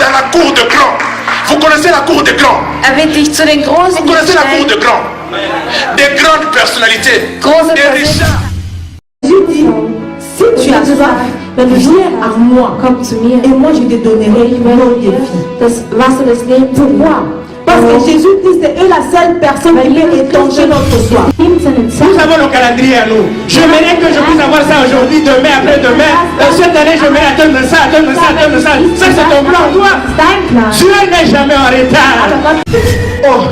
dans la cour de clan. Vous connaissez la cour de clan? Dich zu den Großen Vous connaissez la cour de gestellt. clan? Des grandes personnalités, Große des richards. Jésus dit, si tu as soif, viens à moi, Komm zu mir. et moi je te donnerai l'eau de vie. Das Wasser des Lebens. Pourquoi? Parce que Jésus dit c'est eux la seule personne qui peut étancher notre soif. Nous avons le calendrier à nous. J'aimerais que je puisse avoir ça aujourd'hui, demain, après-demain. Cette année, je vais attendre ça, attendre ça, attendre ça. Ça, c'est ton plan, toi. Dieu n'est jamais en retard. Oh,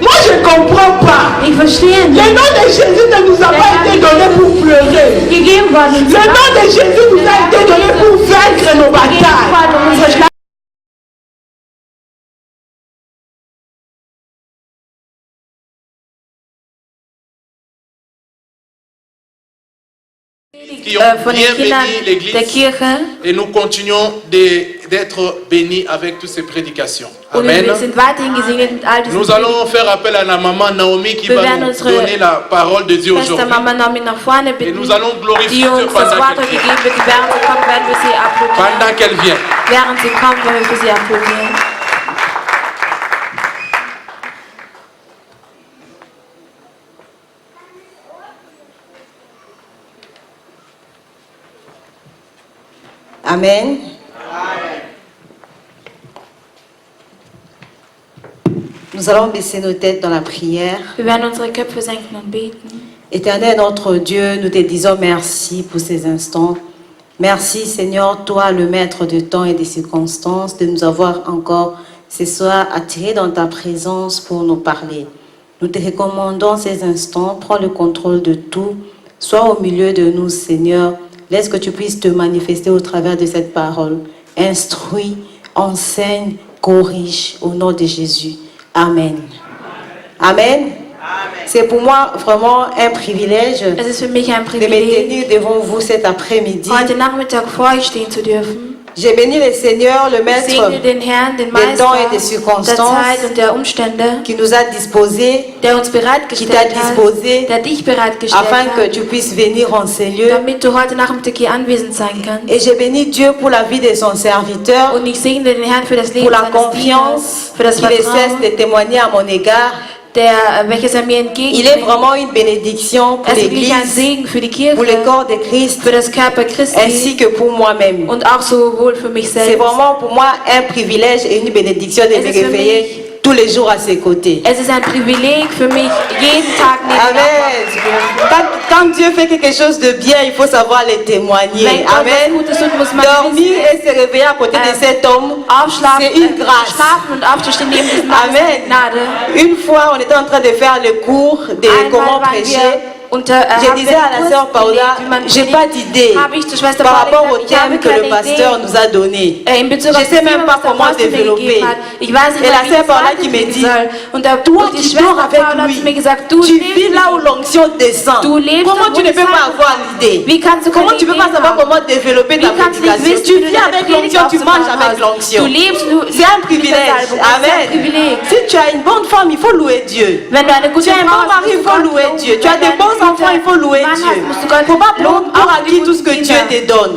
moi je ne comprends pas. Ich verstehe Le nicht. nom de Jésus ne nous a pas été donné pour pleurer. Gegeben worden. Le nom de Jésus nous a été donné pour vaincre nos batailles. Unsere Schlacht. Qui ont Von bien den Kindern béni der l'église Kirche. et nous continuons d'être bénis avec toutes ces prédications. Und Amen. wir sind weiterhin gesegnet mit all diesen Nous allons faire appel à la maman Naomi qui Wir va werden nous unsere donner la parole de Dieu Schwester aujourd'hui. Mama Naomi nach vorne Et bitten, nous allons glorifier die Dieu uns das pendant Wort qu'elle heute vient. gegeben wird. Während sie kommen, werden wir sie applaudieren. Pendant qu'elle vient. Während sie kommen, werden wir für sie applaudieren. Amen. Nous allons baisser nos têtes dans la prière. Wir werden unsere Köpfe senken und beten. Éternel notre Dieu, nous te disons merci pour ces instants. Merci Seigneur, toi le maître de temps et des circonstances, de nous avoir encore ce soir attirés dans ta présence pour nous parler. Nous te recommandons ces instants, prends le contrôle de tout, sois au milieu de nous Seigneur, laisse que tu puisses te manifester au travers de cette parole. Instruis, enseigne, corrige au nom de Jésus. Amen. Amen. C'est pour moi vraiment un privilège Es ist für mich ein de me Privileg, tenir devant vous cet après-midi. heute Nachmittag vor euch stehen zu dürfen. J'ai béni le Seigneur, le Ich Maître, segne den Herrn, den des temps Meister et des der circonstances Zeit und der Umstände, qui nous a disposés der uns Qui t'a bereitgestellt disposé hat, der dich bereitgestellt afin que hat, tu puisses venir en ces lieux. damit du heute Nachmittag hier anwesend sein kannst. Et j'ai béni Dieu pour la vie de son serviteur, Und ich segne den Herrn für das pour Leben la seines Dieners, confiance für das qu'il ne cesse Vertrauen, de témoigner à mon égard. welches mir Il est entgegenbringt. vraiment une bénédiction pour Es ist wirklich ein l'Église, Segen für die pour le Kirche, corps de Christ, für das Körper Christi ainsi que pour moi-même. und auch sowohl für mich C'est selbst. vraiment pour moi un privilège et une bénédiction de Es me ist für réveiller tous les jours à ses côtés. Es ist ein Privileg für mich, jeden Tag neben ihm Amen. aufwachen zu dürfen. Quand Dieu fait quelque chose de bien, il faut savoir le témoigner. Wenn Gott was Amen. Gutes tut, muss man Dormir wissen, et se réveiller à côté de cet homme, aufschlafen, c'est une grâce. schlafen und aufzustehen neben diesem Mann ist eine Amen. Gnade. Une fois, on était en train de faire le cours de comment Einmal waren prêcher. wir unter Je disais à la sœur Paula, j'ai pas d'idée habe ich zur Schwester par Paula rapport au gesagt, ich habe thème que le keine pasteur Idee. nous a donné. In Bezug Je auf sais das même Thema, pas was der comment Pastor mir développer. gegeben hat. Ich weiß nicht, Et la wie ich sœur das Paula qui me weitergeben dit, soll. Und toi die tu Schwester dors avec Paula hat lui, zu mir gesagt, du tu lebst vis là où l'onction descend. Du lebst Comment und tu ne wo peux die pas Salbung avoir kommt. l'idée? Wie kannst du Comment keine tu peux Idee pas savoir haben? comment développer Wie ta kannst du nicht prédication? wissen, Tu wie du vis deine avec Predigt l'onction, tu manges aufzubauen avec hast? l'onction. Du lebst, C'est un mit der privilège. Salbung. Das ist ein Amen. Privileg. Si tu as une bonne femme, il faut louer Dieu. Wenn du eine gute Tu as un Frau bon hast, mari, il musst du faut Gott louer loben. Dieu. Tu as Wenn des du einen bons enfants, il faut louer Mann Dieu. hast, musst du Il ne Gott faut pas prendre loben, pour auch acquis die tout ce que guten Dieu Kinder. te donne.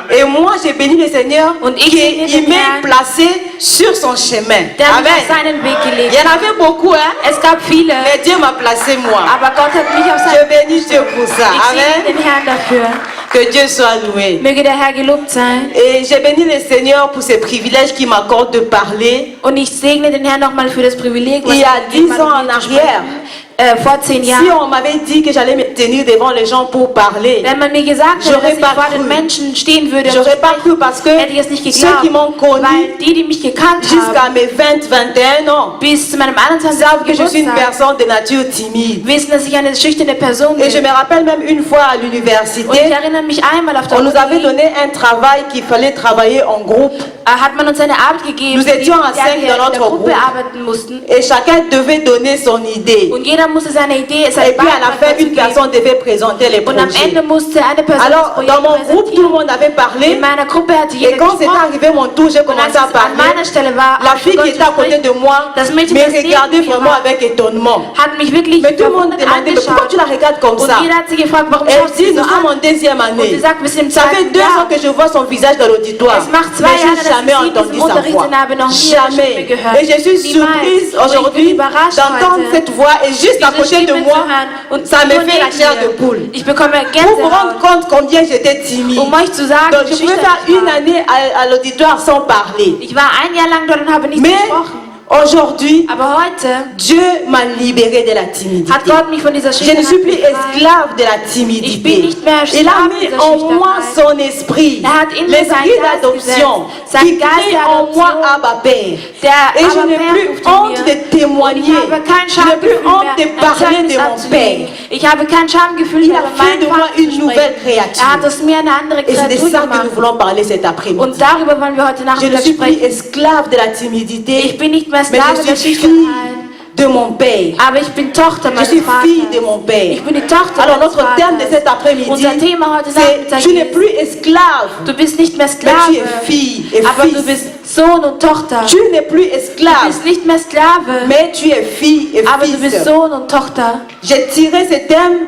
Et moi, j'ai béni le Seigneur Und ich segne qu'il den m'ait Herrn, placé sur son chemin. der mich auf Amen. seinen Weg Il gelegt y en hat. avait beaucoup, hein? Es gab viele, Mais Dieu m'a placé moi. aber Gott hat mich auf Je seinen bénis Dieu pour ça. Ich segne Amen. den Herrn dafür. Que Dieu soit loué. Möge der Herr gelobt sein. Et j'ai béni le Seigneur pour ce privilège qu'il m'accorde de parler. Und ich segne den Herrn nochmal für das Privileg, was Il y a er mir gegeben 10 ans hat, en um hier zu arrière, sprechen. Vor 10 si Jahren. on m'avait dit que j'allais me tenir devant les gens pour parler, Wenn man mir gesagt hätte, J'aurais dass ich pas vor cru. den Menschen stehen würde, j'aurais pas cru parce que hätte ich es nicht ceux qui m'ont geglaubt. connu Weil die mich gekannt jusqu'à haben, mes 20, 21 ans bis zu meinem 21. savent que je suis une Geburtstag, personne de nature timide. wissen, dass ich eine schüchterne Person Et je bin. me rappelle même une fois à Und ich l'université, erinnere mich einmal auf der on nous avait Uni, donné un travail qu'il fallait travailler en groupe. hat man uns eine Arbeit gegeben, Nous étions à der 5 wir dans in der notre Gruppe groupe. arbeiten mussten. Et chacun devait donner son idée. Und jeder musste seine Idee, Et seine puis à la fin, une personne devait présenter les Und am projets. Ende musste eine Person Alors, das dans mon Projekt groupe, tout le präsentieren. monde avait In parlé. meiner Gruppe hatte Et jeder quand c'était gesprochen. arrivé mon tour, j'ai Und commencé als à es an parler. meiner Stelle war, La habe ich fille qui begonnen était à zu côté sprechen. de moi Das Mädchen, me das neben regardait mir vraiment war, avec étonnement. hat mich wirklich Mais tout le monde verwundert demandait, mais pourquoi tu la regardes comme Und ça? jeder hat sie gefragt, warum Elle schaust du dit, sie so nous sommes an? en deuxième Und sie année. sagt, wir sind im Ça fait zweiten 2 ans Jahr. que je vois son visage dans l'auditoire. Es macht 2 Mais Jahre, j'ai dass jamais ich sie in entendu diesem sa Unterricht voix. und habe noch nie ihre Stimme Jamais. gehört. Et je suis Niemals. surprise Und ich bin aujourd'hui überrascht d'entendre heute, cette voix et juste à diese côté de Stimme moi, zu hören. Und ça me nur fait la neben chair mir. de poule. Ich bekomme Pour vous rendre Gänsehaut. compte combien j'étais timide. Um euch zu sagen, Donc wie je pouvais schüchtern faire ich une war. année à l'auditoire sans parler. Ich war ein Jahr lang dort und habe nicht Mais gesprochen. aujourd'hui, Aber heute Dieu m'a libéré de la timidité. hat Gott mich von dieser Je ne suis plus befreit. esclave de la Ich timidité. bin nicht mehr Il a Sklave mis dieser en moi Schüchternheit. son esprit, Er hat in mir l'esprit seinen Geist d'adoption, gesetzt, sein qui Geist crée der en moi Adoption, Abba Père. der Et je Abba n'ai Père plus ruft in honte mir. de témoigner. Ich habe kein Je n'ai plus Schamgefühl honte de mehr, parler ein de Zeugnis mon Père. abzulegen. Ich habe kein Schamgefühl Il mehr, a über fait de meinen moi Vater zu une nouvelle sprechen. créature. Er hat aus mir eine andere Et c'est de Kreatur ça que nous gemacht. voulons parler cet après-midi. Und darüber wollen wir heute Je ne Nachmittag suis plus sprechen. esclave de la timidité, Ich bin nicht mehr mais Sklave je der suis fille Schüchternheit. de mon Père. Aber ich bin Tochter Je meines suis fille Vaters. de mon Père. Ich bin die Tochter Alors meines notre terme de cet Vaters. après-midi, Unser Thema heute c'est Nachmittag tu n'es ist, plus esclave, du bist nicht mehr mais tu Sklave, es fille et aber du fils. bist Sohn und Tochter. Tu n'es plus Du esclave, bist nicht mehr Sklave, mais tu es fille et aber du bist fils. Sohn und Tochter. J'ai tiré ce thème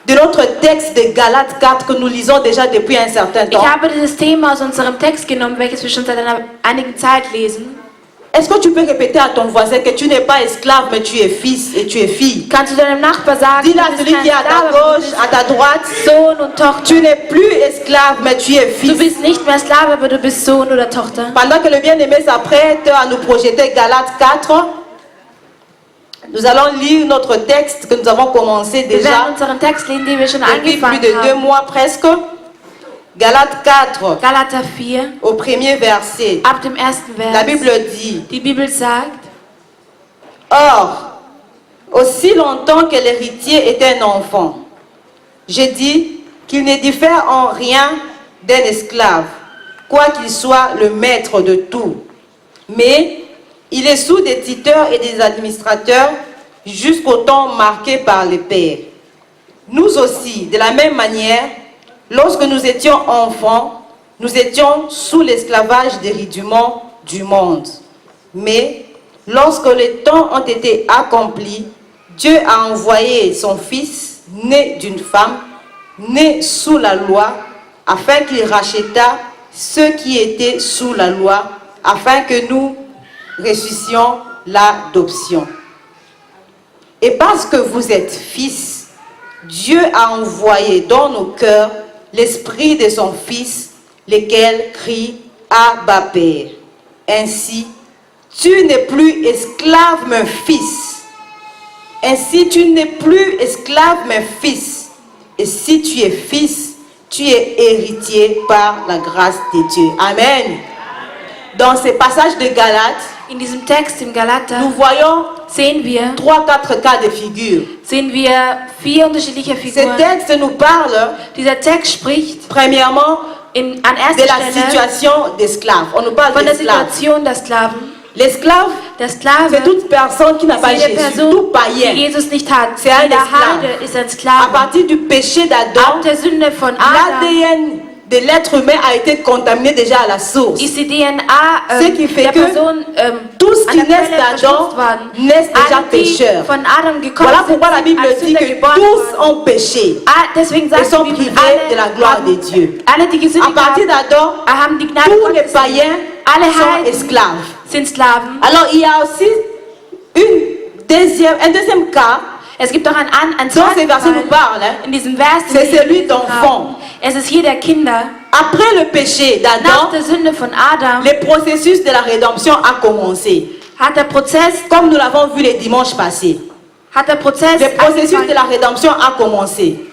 de notre texte de Galates 4 que nous lisons déjà depuis un certain Ich temps. habe dieses Thema aus unserem Text genommen, welches wir schon seit einigen Zeit lesen. Est-ce que tu peux répéter à ton voisin que tu n'es pas esclave, mais tu es fils et tu es fille? Kannst du deinem Nachbar sagen, Dis-le à du bist celui kein qui est à ta Sklave, aber du gauche, bist à ta droite. Sohn und Tochter. Tu n'es plus esclave, mais tu es Du fils. bist nicht mehr Sklave, aber du bist Sohn oder Tochter. Pendant que le bien-aimé s'apprête à nous projeter Galates 4, nous allons lire notre texte que nous avons commencé Wir déjà werden unseren Text lesen, den wir schon depuis plus angefangen de 2 haben. mois presque. Galates 4, Galater 4, au premier verset, ab dem ersten la Vers. Bible dit: Die Bibel sagt, Or, aussi longtemps que l'héritier est un enfant, je dis qu'il ne diffère en rien d'un esclave, quoiqu'il soit le maître de tout. Mais il est sous des tuteurs et des administrateurs jusqu'au temps marqué par les pères. Nous aussi, de la même manière, lorsque nous étions enfants, nous étions sous l'esclavage des rudiments du monde. Mais lorsque les temps ont été accomplis, Dieu a envoyé son Fils, né d'une femme, né sous la loi, afin qu'il rachètât ceux qui étaient sous la loi, afin que nous ressuscitions l'adoption. Et parce que vous êtes fils, Dieu a envoyé dans nos cœurs l'esprit de son Fils, lequel crie Abba Père. Ainsi, tu n'es plus esclave, mais fils. Ainsi, tu n'es plus esclave, mais fils. Et si tu es fils, tu es héritier par la grâce de Dieu. Amen. Dans ce passage de Galates, in diesem Text im Galater nous voyons sehen wir 3-4 cas de figure. 4 unterschiedliche Ce Figuren. texte nous parle, Dieser Text spricht premièrement, an de erster la Stelle situation d'esclave. On nous parle von der d'esclave. Situation der Sklaven. L'esclave, Der Sklave c'est toute personne qui n'a pas ist jede Jésus, Person, tout die païen. Jesus nicht hat. C'est un Jeder Esklave. Heide ist ein À Sklave. partir du péché d'Adam, Ab der Sünde von Adam l'ADN de l'être humain a été contaminé déjà à la source. ist die DNA Ce qui fait der que Person tous an qui der naissent Quelle d'Adam verschmutzt worden. naissent déjà Alle, die pécheurs. von Adam gekommen Voilà sind, pourquoi la sind Bible als dit Sünder que geboren tous worden. ont péché Deswegen et sagt sont die Bibel, privés de la gloire de alle, Dieu. alle, die À gesündigt partir haben, d'Adam, haben die Gnade tous les Gottes. païens Alle sont Heiden esclaves. sind Sklaven. Alors il y a aussi un deuxième cas Es gibt auch ein dont ce zweiten verset nous Fall parle. Hein. in diesem Vers, den C'est wir celui gelesen d'enfant. haben. Es ist hier der Kinder. Après le péché Nach d'Adam, der Sünde von Adam le processus de la rédemption a commencé. hat der Prozess, Comme nous l'avons vu les dimanches passés. Le processus de angefangen. la rédemption a commencé.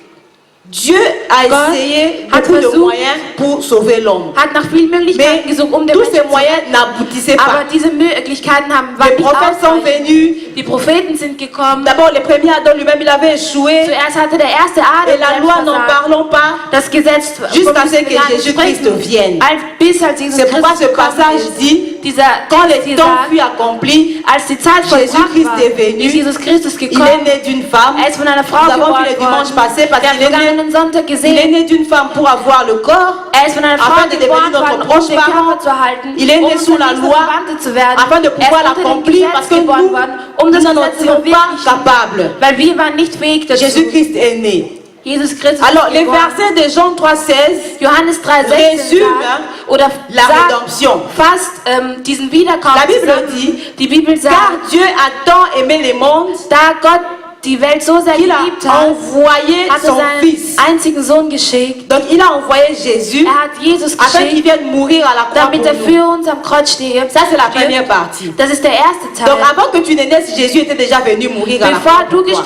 Dieu a Gott essayé hat beaucoup de versucht, moyens pour sauver l'homme. hat nach vielen Mais Möglichkeiten gesucht, um den tous Menschen ces zu moyens retten. n'aboutissaient Aber pas. diese Möglichkeiten waren Les nicht prophètes sont ausreichend. venus. Die Propheten sind gekommen. D'abord, le premier Adam lui-même, il avait échoué. Zuerst hatte der erste Adam Et la loi, n'en versagt. parlons pas. Das Gesetz Jusqu'à vom ce que Jahr Jésus-Christ sprechen, vienne. bis als Jesus C'est pourquoi Christus ce gekommen passage ist. dit quand le temps fut accompli, als die Zeit vollbracht Jésus-Christ war, est venu. ist Jesus Christus Il est gekommen. né d'une femme. Er ist von einer Frau Nous avons geboren vu le dimanche worden. passé parce Wir qu'il haben est né. vergangenen Sonntag Il est gesehen. né d'une femme pour avoir le corps, Er ist von einer Frau afin de devenir geboren notre worden, um proche den parent. Körper zu erhalten, Il est né um sous unsere la nächste loi, Verwandte zu werden. afin de pouvoir Er ist unter dem l'accomplir, parce Gesetz que geboren nous, worden, nous das n'en Gesetz zu étions pas verwirklichen, capables. weil wir waren nicht fähig dazu. Jésus-Christ est né. Jesus Christus Alors, ist les geboren. versets de Jean 3,16 Johannes 3,16 résument oder la sagt rédemption. fast diesen Wiederkauf La Bible zusammen. dit, Die Bibel car sagt, Dieu a tant aimé les mondes da Gott die Welt so sehr qu'il a geliebt hat, envoyé hat er son seinen Fils. einzigen Sohn geschickt. Donc, il a envoyé Jésus Er hat Jesus afin qu'il geschickt, vienne mourir à la croix damit pour er nous. für uns am Kreuz stirbt. Ça, c'est la première partie. Das ist der erste Teil. Donc, avant que tu ne naisses, Jésus était déjà venu mourir à la Bevor du croix.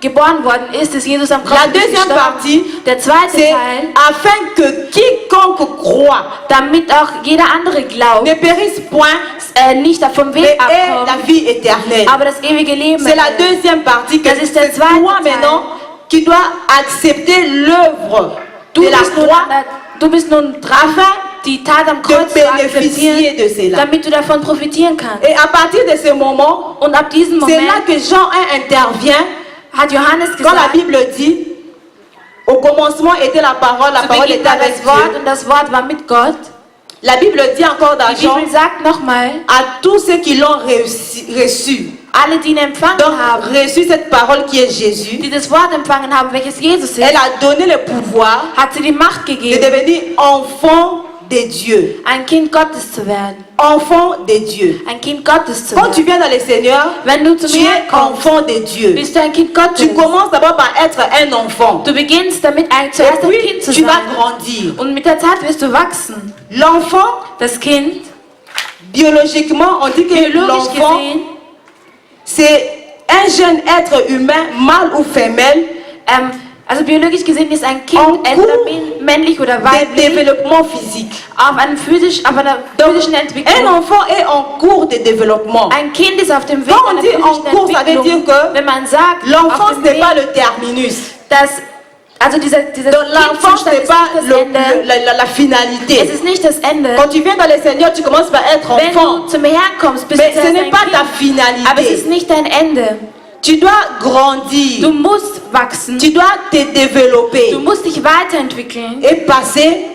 geboren worden ist, ist Jesus am Kreuz La deuxième gestorben. partie, Der zweite c'est Teil, afin que quiconque croit damit auch jeder andere glaubt, ne périsse point, nicht vom mais Weg ait la abkommt, vie éternelle. aber das ewige Leben C'est la erhält. deuxième partie que Das ist der c'est zweite toi Teil. maintenant qui dois accepter l'œuvre Du de la bist, nun, croix du bist nun dran, afin die Tat am de Kreuz zu bénéficier akzeptieren, de cela. damit du davon profitieren kannst. Et à partir de ce moment, Und ab diesem c'est là Moment que Jean 1 intervient hat Johannes quand la gesagt, Bible dit au commencement était la parole zu était Beginn war avec das Wort Dieu. und das Wort war mit Gott. La Bible dit encore dans Die Jean Bibel sagt nochmal, à tous ceux qui l'ont reçu. alle, die ihn empfangen Donc, haben, reçu cette parole qui est Jésus, die das Wort empfangen haben, welches Jesus ist, elle a donné le pouvoir hat sie die Macht de gegeben, devenir enfant de Dieu. ein Kind Gottes zu werden. Enfant de Dieu. Ein Kind Gottes zu Quand tu werden. viens dans le Seigneur, Wenn du zu tu mir es kommst, enfant de Dieu. bist du ein Kind Gottes. Tu commences d'abord par être un enfant. Du beginnst damit, Et zuerst ein puis, Kind zu tu vas sein. grandir. Und mit der Zeit wirst du wachsen. L'enfant, Das Kind, biologiquement, on dit que biologisch l'enfant, gesehen, c'est un jeune être humain, mâle ou femelle, also biologisch gesehen ist ein En Kind entweder cours männlich oder de weiblich développement physique. auf einer physischen Un Entwicklung. enfant est en cours de développement. Ein Kind ist auf dem Weg Quand on einer dit en physischen cours, ça veut Entwicklung. dire que Wenn man sagt, auf L'enfance dem n'est Weg, pas le terminus. dass, also dieser Donc l'enfance Kindzustand n'est ist pas nicht das Ende. la Es finalité. ist nicht das Ende. Quand tu viens dans le Seigneur, tu commences par être Wenn enfant. du zum Herrn kommst, bist Mais du ce zuerst n'est ein pas ta Kind. Aber es ist finalité. nicht dein Ende. Tu dois Du grandir. musst wachsen. Tu dois te développer Du musst dich weiterentwickeln et passer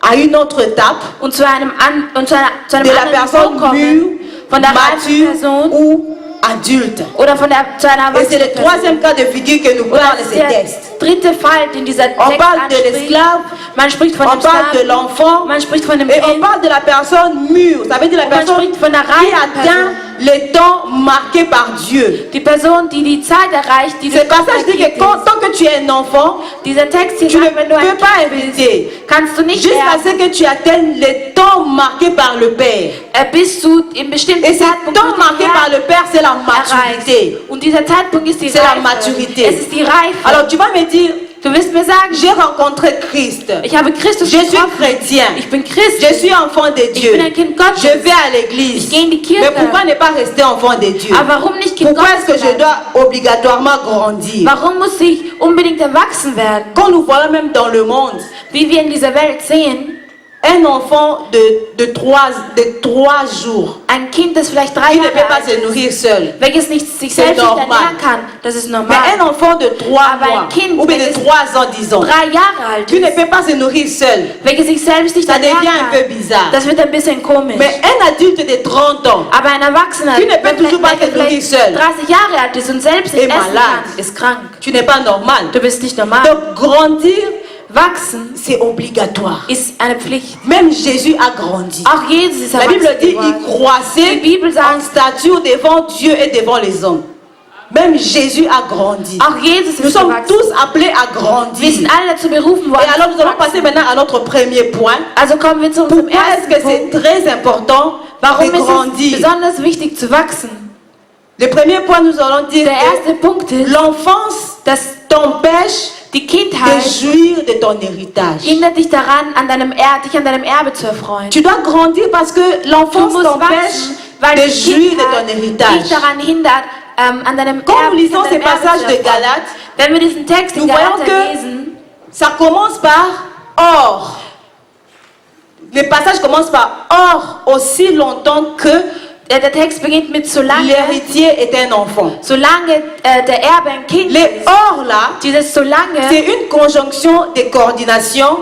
à une autre étape und zu einem de la anderen personne Punkt mûre, kommen. Von der reifen mature Person ou adulte. oder zu einer Et c'est le erwachsenen Person. troisième cas de figure que nous Oder parlons das de ist ces der textes. dritte Fall, den dieser On Text parle de anspricht. l'esclave, Man spricht von on dem parle de Sklaven, l'enfant man spricht von dem et on Kind, parle de la personne mûre. Ça veut dire la und man personne spricht von der qui reifen atteint Person. le temps marqué par Dieu. Die Person, die die Zeit erreicht, die Ce das passage dit que tant que tu es un enfant, Dieser Text hier tu ne sagt, wenn du ein peux pas Kind bist, éviter kannst du nicht jusqu'à erben, ce que tu atteignes le temps marqué par le Père. bis du im bestimmten Et ce Zeitpunkt temps marqué par le Père, c'est la erreichst. maturité. Und dieser Zeitpunkt ist die C'est la Reife. maturité. Es ist die Reife. Alors tu vas me dire, Du wirst mir sagen, j'ai rencontré Christ. ich habe Christus Je suis getroffen. chrétien. Ich bin Christ. Je suis enfant de Ich Dieu. bin ein Kind Gottes. Je vais à l'église. Ich gehe in die Kirche. Mais pourquoi ne pas rester enfant de Dieu? Aber warum nicht Kind Pourquoi Gottes est-ce que je bleiben? dois obligatoirement grandir? Warum muss ich unbedingt erwachsen werden? Quand nous voyons même dans le monde, Wie wir in dieser Welt sehen, un enfant de 3 jours ein Kind, das vielleicht 3 qui ne Jahre peut pas alt se ist, nourrir seul. welches nicht sich C'est selbst nicht normal. ernähren kann, das ist Mais normal. un enfant de 3 Aber ein mois, Kind, ou bien de welches 3 ans, disons, 3 Jahre alt qui ne ist, peut pas se nourrir seul. welches sich selbst nicht Ça ernähren devient un peu kann, bizarre. das wird ein bisschen komisch. Mais un adulte de 30 ans, Aber ein Erwachsener, Tu ne peux der toujours pas te vielleicht nourrir seul. 30 Jahre alt ist und selbst nicht Et essen malade. kann, ist krank. tu n'es pas normal. Du bist nicht normal. Donc grandir, Wachsen c'est obligatoire. ist eine Pflicht. Même Jésus a grandi. Auch Jesus ist La Bible erwachsen dit geworden. il croissait Die Bibel en sagt, stature devant Dieu et devant les hommes. Même Jésus a grandi. auch Jesus Nous ist sommes erwachsen. tous appelés à Wir sind grandir. alle dazu berufen worden. Et alors nous zu allons wachsen. passer maintenant à notre premier point. Also kommen wir zu unserem Pourquoi est-ce que ersten c'est Punkt. très important Warum de ist es grandir? besonders wichtig zu wachsen? Le premier point, nous allons dire Der que erste Punkt ist, l'enfance dass t'empêche die de Kindheit jouir de ton héritage. hindert dich daran, dich an deinem Erbe zu erfreuen. Tu dois grandir parce que Du l'enfance musst t'empêche wachsen, weil de die jouir de ton Kindheit dich héritage. daran hindert, an deinem Quand Erbe, nous lisons an ces deinem Erbe passages zu de erfreuen. Galates, Wenn wir diesen Text in nous voyons Galater que lesen, ça commence par or. Le passage commence par or aussi longtemps que Der Text beginnt mit solange l'héritier est un enfant. der Erbe ein Kind Les ist. or là, Dieses solange c'est une conjonction de coordination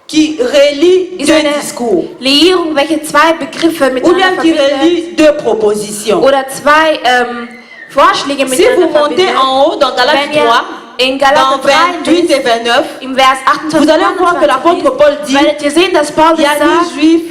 qui relie ist deux eine discours. Liierung, welche zwei Begriffe Ou bien miteinander qui verbindet relie deux propositions. oder zwei Vorschläge Si vous miteinander montez verbindet. en haut dans Galates Wenn ihr 3, in dans Galater 3 28 liest, et 29, im Vers 28 vous allez voir que 29 l'apôtre Paul dit, werdet ihr sehen, dass il Paulus n'y a ni sagt, juif,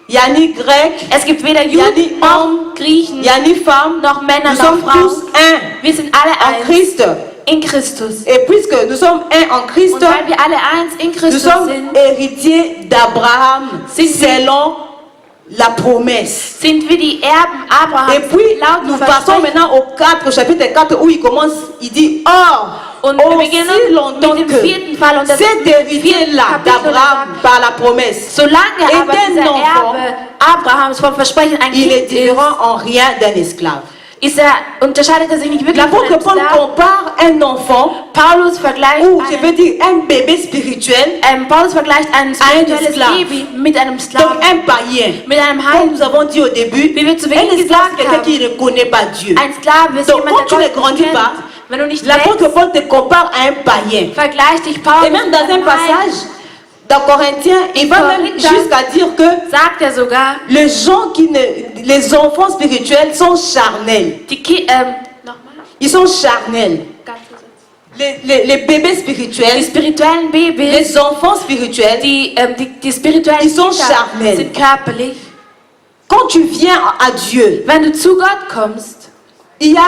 il n'y a ni grec, es gibt weder il n'y a ni Juden noch homme, Griechen il n'y a ni femme, noch Männer nous noch sommes Frauen. tous un Wir sind alle en eins Christ. in Christus. Et puisque nous sommes un en Christ, Und weil wir alle eins in nous Christus sommes sind, héritiers d'Abraham Sind wir- selon la promesse. sind wir die Erben Abrahams Et puis, laut nous dem passons Versprechen. maintenant au 4, chapitre 4, où il commence, il dit, or, Und wir aussi beginnen longtemps mit dem que vierten Fall und das cet héritier-là Kapitel d'Abraham sagt, par la promesse, solange Et aber d'un dieser enfant, Erbe Abrahams vom Versprechen ein il est Kind ist, différent en rien d'un esclave. unterscheidet er sich nicht wirklich von L'apôtre einem Paul Sklaven. compare un enfant, Paulus vergleicht ou je veux dire un bébé spirituel, Paulus vergleicht ein spirituelles Esklave. Baby mit einem donc Sklaven, un païen. mit einem Comme Heiden. nous avons dit au début, Wie wir zu un Beginn esclave, gesagt quelqu'un haben, qui ne connaît pas Dieu. Ein Sklave ist Donc, jemand, quand tu ne der Gott grandis nicht pas, kennt. Wenn du nicht l'apôtre wächst, Paul te compare à un païen. vergleicht dich Paulus Et même mit dans un einem Heiden. passage, dans Corinthiens, il va même Corinthians. jusqu'à dire que Sagt er sogar, les enfants spirituels sont charnels. nochmal, Ils sont charnels. ganzer Satz. Les bébés Die spirituels, spirituellen Babys, les enfants spirituels, die spirituellen Die sont Kinder charnel. sind körperlich. quand tu viens à Dieu, Wenn du zu Gott kommst, il y a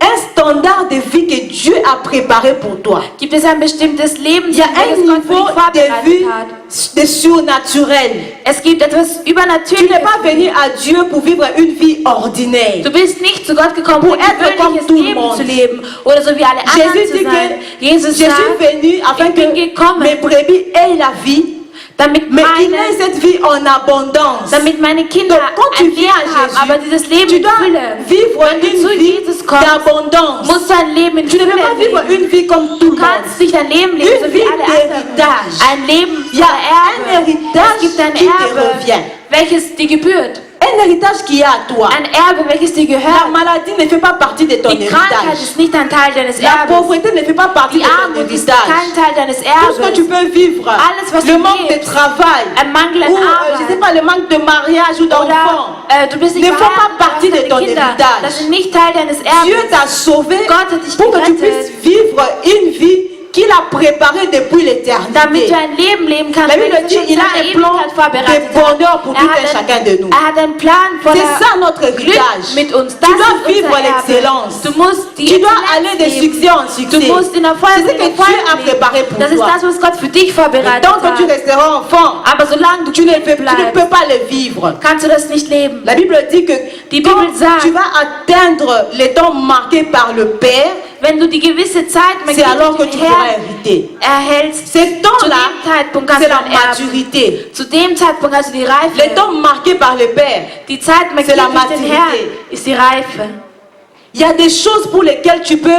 un standard de vie que Dieu a préparé pour toi. gibt es ein bestimmtes Leben, Il y a un welches Gott für niveau dich de vorbereitet vie hat. de surnaturel. Es gibt etwas Tu Übernatürliches. n'es pas venu à Dieu pour vivre une vie ordinaire. Du bist nicht zu Gott gekommen, um Pour ein être comme gewöhnliches tout le Leben monde. zu leben oder so wie alle anderen Jésus zu dit sein. que Jesus je suis sagt, venu afin ich bin que gekommen, mes brebis aient la vie, damit mais qu'ils aient meine, cette vie en abondance. damit meine Kinder Donc, quand tu ein viens Leben à haben, aber Jésus, dieses Leben tu in dois Fülle. vivre Wenn du zu une vie Jesus kommst, d'abondance. musst du ein Leben in Tu ne Fülle peux pas vivre leben. une vie comme tout Du le monde. kannst nicht ein Leben leben, Une so wie vie alle anderen. d'héritage. Ein Leben Il y a voller un Erbe. héritage Es gibt ein qui te Erbe, revient. welches dir gebührt. Un héritage qui est à toi. Ein Erbe, welches dir La gehört. maladie ne fait pas partie de ton Die Krankheit héritage. ist nicht ein Teil deines La Erbes. pauvreté ne fait pas partie Die de ton Armut ist héritage. kein Teil deines Tout ce que tu Erbes. peux vivre, Alles, was le du manque de lebst, travail, ein Mangel an ou je sais Arbeit, pas, le manque de mariage ou d'enfant, oder du bist nicht ne font pas verheiratet, partie du hast de ton keine Kinder. héritage. Das sind nicht Teil deines Dieu Erbes. t'a sauvé Gott hat dich pour que tu gerettet, puisses vivre une vie qu'il a préparée depuis damit l'éternité. du ein Leben leben kannst, La Bible welches dit schon il a seit un der plan Ewigkeit vorbereitet de hat. bonheur pour tout un chacun de nous. Er hat einen Plan C'est voller ça notre Glück héritage. mit uns. Tu Das dois ist vivre unser Erbe. l'excellence. Du musst die Tu dois Exzellenz aller de leben. succès en Du succès. musst in Erfolg C'est ce que Dieu a préparé pour Das ist toi. das, was Gott für dich vorbereitet Tant que tu hat. resteras enfant, Aber solange du tu ne Kind bleibst, peux pas le vivre. kannst du das nicht leben. La Bible dit que Die quand Bibel sagt, tu vas atteindre les temps marqués par le Père, wenn du die gewisse Zeit mit c'est alors que dem tu pourras Herrn hériter. erhältst, Ces zu temps-là, dem Zeitpunkt kannst c'est du la dann erben. maturité. Zu dem Zeitpunkt hast du die Les Reife. temps marqués par le Père, Die Zeit mit c'est la dem maturité. Herrn ist die Reife. il y a des choses pour lesquelles tu peux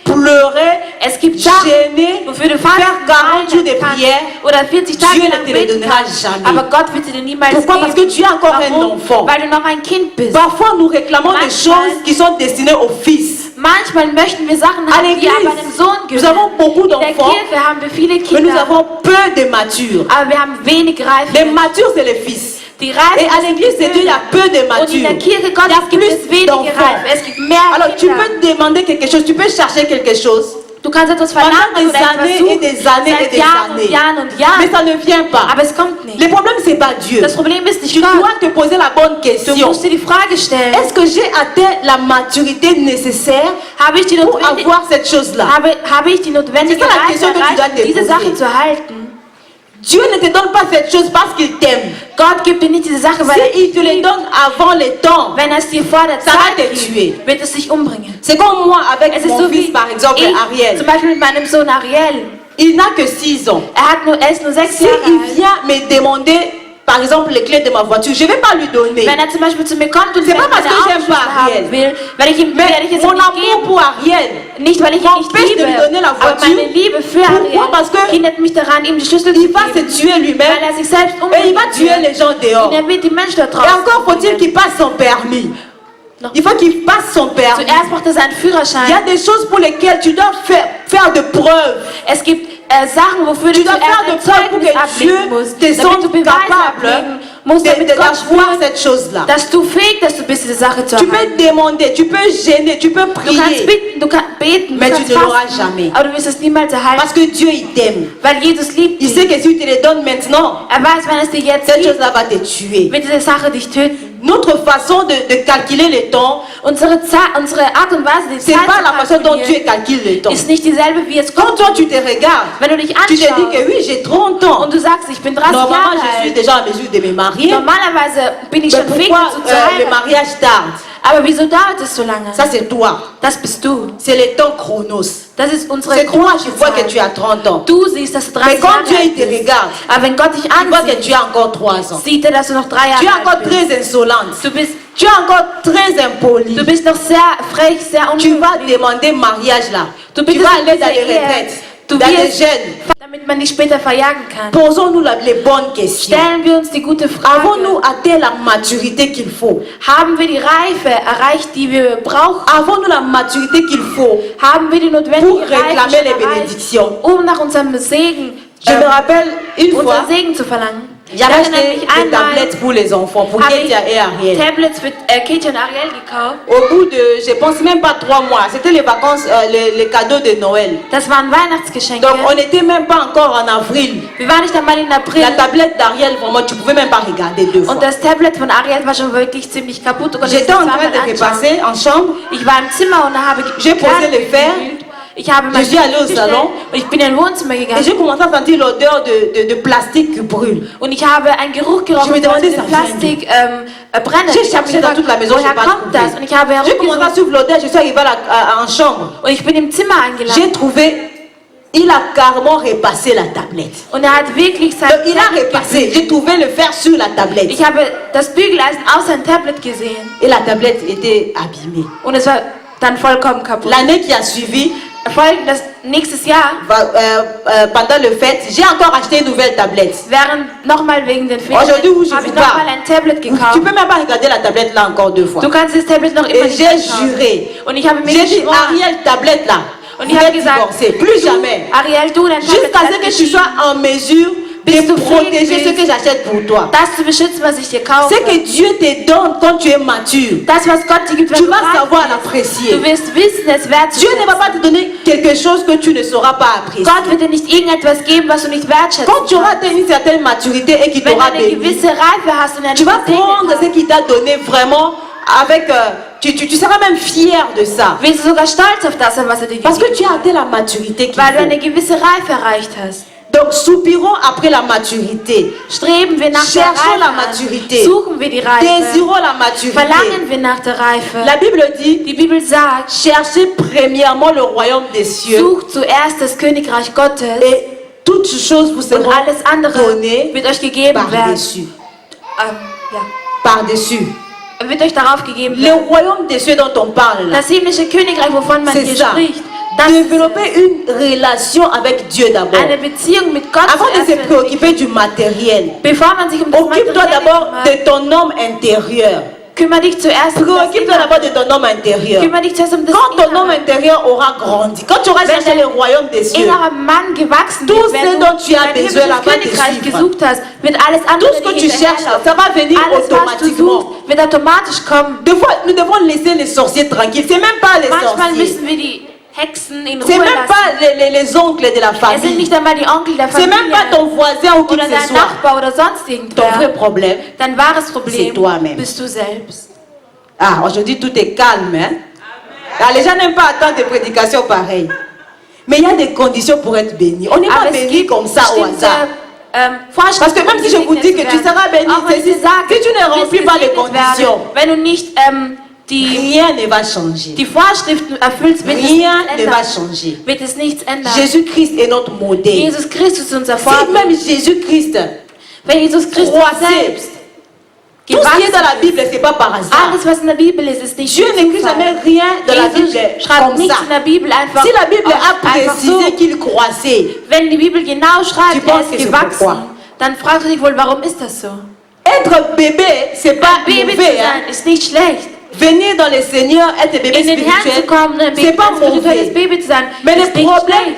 pleurer, Es gibt Sachen, gêner, wofür du faire 40 jours de weinen kannst prière. oder 40 Tage Dieu ne lang te le beten donnera kannst. jamais. Aber Gott wird dir niemals Pourquoi? Parce que geben. tu es encore un Warum? enfant. Weil du noch ein Kind bist. Parfois, nous réclamons des Manchmal- choses qui sont destinées aux fils. Manchmal möchten wir Sachen À haben, die l'église, aber dem Sohn nous avons gehören. beaucoup In der d'enfants, Kirche haben wir viele mais nous Kinder, avons peu de matures. aber wir haben wenig Les Reife. matures, c'est les fils. Die Et Reife à l'église de Dieu, il y a peu de und in matures. der Kirche Il y Gottes a gibt es plus wenige d'enfants. Reife. Es gibt mehr Alors, tu Kinder. peux demander quelque chose, tu peux chercher quelque chose. Du kannst etwas Pendant verlangen des oder etwas années et suchen. des années et Seit des Jahren und années. Jahren und Mais Jahren. ça ne vient pas. Aber es kommt nicht. Le problème, c'est pas Dieu. Das Problem ist nicht Tu Gott. dois te poser la bonne Du question. musst dir die Frage stellen, Est-ce que j'ai atteint la maturité nécessaire habe ich die pour notwendige, avoir cette chose-là? habe ich die notwendige C'est ça la Reife question que tu dois erreicht, te um diese poser. Sache zu erhalten? Dieu ne te donne pas cette chose parce qu'il t'aime. Gott gibt dir nicht diese Sache, weil er S'il te les donne avant le temps, wenn er es dir vor der ça va Zeit te gibt, tuer. wird es dich umbringen. C'est comme moi avec Es ist mon so fils, wie par exemple, ich, Ariel. zum Beispiel mit meinem Sohn Ariel. Il n'a que 6 ans. Er ist nur 6 S'il Jahre alt. vient me demander, par exemple, les clés de ma voiture, je ne vais pas lui donner. Wenn zum Beispiel zu mir kommt und C'est vielleicht pas parce meine que j'aime Autoschlüssel pas Ariel. haben will, werde ich Mais es mon ihm nicht amour geben. pour Ariel Nicht, weil ich ihn nicht m'empêche de liebe, lui donner la aber voiture. meine Liebe für Pourquoi? Ariel Parce que hindert mich daran, ihm die Schlüssel zu il va se geben, tuer weil lui-même er sich selbst et il va umbringen tuer les wird. gens dehors. Und er wird die Menschen da Et draußen encore faut-il umbringen. qu'il passe son permis. Non. Il faut qu'il passe son permis. Zuerst braucht er seinen Il y a Führerschein. des choses pour lesquelles tu dois faire de preuves. Es gibt Sachen, wofür Tu du dois zuerst faire ein de preuves pour Zeugnis que Dieu ablegen musst, te damit du sente Beweise capable ablegen musst, damit Gott d'avoir spürt, cette chose-là. dass du fähig bist, diese Sache zu Tu erhalten. peux demander, tu peux gêner, tu peux Du kannst prier. bitten, du kannst beten, Mais du tu kannst ne l'auras fasten, jamais. aber du wirst es niemals erhalten, Parce que Dieu, il t'aime. weil Jesus liebt Il dich. sait que si tu te les donnes maintenant, Er weiß, wenn es dir jetzt cette gibt, chose-là va te tuer. wird diese Sache dich töten. Notre façon de calculer le temps, Unsere Art und Weise, die c'est Zeit pas zu la façon dont Dieu kalkulieren, calcule le temps. ist nicht dieselbe, wie es Quand kommt. toi tu te regardes, Wenn du dich tu te dis que anschaust oui, j'ai 30 ans. und du sagst, ich bin 30 Normalement, Jahre je suis alt, déjà en mesure de me marier. normalerweise bin ich Mais schon fähig pourquoi dazu zu le heiraten. mariage tarde? Aber wieso dauert es so lange? Ça, c'est toi. Das bist du. C'est le temps chronos. Das ist unsere C'est toi qui vois que Zeit. tu as 30 ans. Du siehst, dass du Mais 30 quand Jahre Dieu il alt te bist. regarde, Aber wenn Gott dich tu vois que ansieht, tu as encore 3 ans. sieht er, dass du noch 3 Tu es Jahre encore alt bist. très insolente. Du bist, Tu es encore très impoli. du bist noch sehr frech, sehr Tu vas unhöflich. demander mariage là. Du Tu bittest vas um aller dans diese les Ehe. retraites, Du dans les wirst, jeunes. damit man dich später verjagen kann. Posons-nous les bonnes questions. Stellen wir uns die gute Avons-nous Frage. atteint la maturité qu'il faut? Haben wir die Reife erreicht, die wir brauchen? Avons-nous la maturité qu'il faut Haben wir die pour notwendige Reife réclamer schon les erreicht, bénédictions? um nach unserem Segen, Je me rappelle une fois, unseren Segen zu verlangen? j'avais Ich erinnere acheté mich des einmal, tablettes pour les enfants, pour habe Ketia et Ariel. ich Tablets für Katie und Ariel gekauft. Au bout de, je pense même pas 3 mois, c'était les vacances, les cadeaux de Noël. Das waren Weihnachtsgeschenke. Donc on n'était même pas encore en avril. Wir waren nicht einmal in April. La tablette d'Ariel, vraiment, tu pouvais même pas regarder 2 fois. Und das Tablet von Ariel war schon wirklich ziemlich kaputt. Du konntest es J'étais en zweimal train de anschauen. repasser en chambre. Ich war im Zimmer und da habe ich J'ai posé Kleider le fer. gekühlt. Ich habe Je mein suis allée au gestellt salon. und ich bin in den Wohnzimmer Et gegangen j'ai commencé à sentir l'odeur de plastique qui brûle. und ich habe einen Geruch Je me gerochen, demandais, den ça Plastik brennt. J'ai Ich habe cherché dans toute la maison, woher j'ai pas kommt das? trouvé. Und ich habe J'ai commencé à herumgesucht suivre l'odeur, je suis arrivée en chambre. und ich bin im Zimmer eingelangt. J'ai trouvé, il a carrément repassé la tablette. Und er hat wirklich sein Donc il a Tablet repassé, j'ai trouvé le fer sur la tablette. Ich habe das Bügeleisen auf sein Tablet gesehen Et la tablette était abîmée. und es war dann vollkommen kaputt. L'année qui a suivi, Folgendes, nächstes Jahr, pendant le fête, j'ai encore acheté une nouvelle tablette. nochmal wegen den Aujourd'hui, où je Ferien, habe ich vous parle, nochmal ein Tablet Tu gekauft. peux même pas regarder la tablette là encore 2 fois. Du kannst das Tablet noch immer Et nicht j'ai anschauen. juré. Und ich habe mir J'ai dit, geschworen, Ariel, tablette là, und vous ich habe êtes gesagt, divorcé. Plus jamais. Ariel, du, dein Tablet Jusqu'à ce wird que tu sois en mesure Bist de du protéger fähig ce que j'achète pour toi. das zu beschützen, was ich dir kaufe. Ce que Dieu te donne quand tu es mature, Das, was Gott dir gibt, wenn tu du vas reif savoir bist. l'apprécier. Du wirst wissen, es Dieu ne wertzuschätzen. va pas te donner quelque chose que tu ne sauras pas apprécier. Gott wird dir nicht irgendetwas geben, was du nicht wertschätzen Quand tu auras kannst. atteint une certaine maturité et qu'il Wenn du t'aura eine béni, gewisse Reife hast und tu vas gesegnet prendre hast, ce qu'il t'a donné vraiment avec... tu seras même fier de ça. wirst du sogar stolz auf das, was er dir Parce que gegeben tu as atteint la maturité qu'il hat, weil du eine faut. gewisse Reife erreicht hast. Donc soupirons après la maturité. Streben wir nach der Cherchons la Reife maturité. an. Suchen wir die Reife. Désirons la maturité. Verlangen wir nach der Reife. La Bible dit, Die Bibel sagt, cherchez premièrement le royaume des cieux sucht zuerst das Königreich Gottes et toutes choses vous und seront alles andere données wird euch gegeben werden. par-dessus. Ja. Par-dessus. Wird euch darauf gegeben Le werden. royaume des cieux dont on parle là, Das himmlische Königreich, wovon man c'est hier ça. spricht, das ist Développer une relation avec Dieu d'abord. eine Beziehung mit Gott Avant de zuerst se zu préoccuper du matériel, bevor man sich um das occupe-toi Materielle d'abord kümmert. de ton homme intérieur. Kümmere dich zuerst um das Préoccupe-toi d'abord de ton homme intérieur. Kümmere dich zuerst um das Quand ton homme Innere. intérieur aura grandi, quand tu auras Wenn cherché dein le royaume des cieux, Innerer Mann gewachsen Tout wird, ce wenn dont du tu as dein besoin, himmlisches là, va te Königreich suivre. gesucht hast, wird alles tout andere ce que dir tu cherches, hinterherlaufen. ça va venir Alles, was du automatiquement. suchst, wird automatisch kommen. Des fois, nous devons laisser les sorciers tranquilles. C'est même pas les Manchmal sorciers. müssen wir die Hexen in C'est Ruhe même lassen. pas les oncles de la Es sind famille. nicht einmal die Onkel der C'est même Familie pas ton voisin ou qui oder que dein ce soit. Nachbar oder sonst Ton vrai irgendwer. problème. Dein wahres C'est Problem toi-même. bist du selbst. Ah, aujourd'hui tout est calme. Hein? Ah, les gens n'aiment pas attendre des prédications pareilles. Mais il y a des conditions pour être béni. On n'est pas Aber es béni gibt comme ça au bestimmte, hasard. Vorschriften, Parce que même si je vous dis que tu seras béni, auch wenn ich si dir sage, tu ne du remplis wirst pas les gesegnet conditions, werden, wenn du nicht die rien ne va changer. Vorschriften erfüllst, wird es Rien nichts ne va ändern. changer. Wird es nichts ändern. Jésus-Christ est notre modèle. Jesus Christus ist unser Si Vorbild. même Jésus-Christ Wenn Jesus Christus croissez. selbst Tout ce qui est dans la gewachsen Bible, ce n'est pas par ist, hasard. alles was in der Bibel ist nicht Dieu n'écrit jamais rien dans la Jesus Bible schreibt comme nichts ça. in der Bibel einfach, Si la Bible a einfach so. précisé qu'il croissait, Wenn die Bibel genau schreibt, Tu penses er que ist c'est pourquoi? gewachsen, dann fragst du dich wohl, warum ist das so? être bébé, c'est pas Baby zu mauvais. Hein? sein ist nicht schlecht. Venir dans le Seigneur, être bébé In den Herrn zu spirituel, kommen, ein c'est pas spirituelles mauvais. Baby zu sein, Mais ist le nicht problème, schlecht.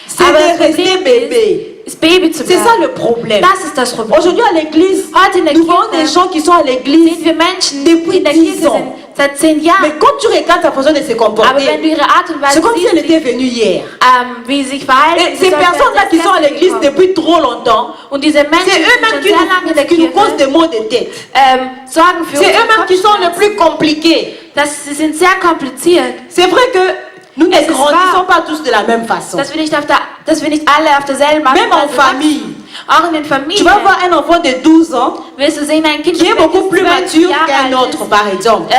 c'est Aber de das rester Problem bébé. ist Baby zu C'est bleiben. ça le problème. Das ist das Problem. Aujourd'hui à l'église, Heute in der nous voyons Kirche des gens qui sont à l'église sehen wir Menschen, depuis die in der 10 Kirche ans. sind, seit 10 Jahren. Mais quand tu regardes sa façon de se Aber wenn comporter, du ihre Art und Weise c'est comme si elle siehst, était venue hier. wie sie sich verhalten, Et ces personnes-là qui sont à l'église depuis trop longtemps, und diese Menschen, c'est die sind eux-mêmes schon qui sehr lange in der nous causent Kirche, des maux de tête. sorgen für C'est unsere eux-mêmes qui sont les Kopfschmerzen. plus compliqués. Sie sind sehr kompliziert, C'est vrai que nous ne Es ist grandissons wahr. pas tous de la même façon. dass wir nicht alle auf derselben Art Même und en Weise famille. wachsen. Auch in den Tu Familien. vas voir un enfant de 12 ans Wirst du sehen, ein Kind, qui est beaucoup plus 12 mature Jahre qu'un alt autre, ist, par exemple.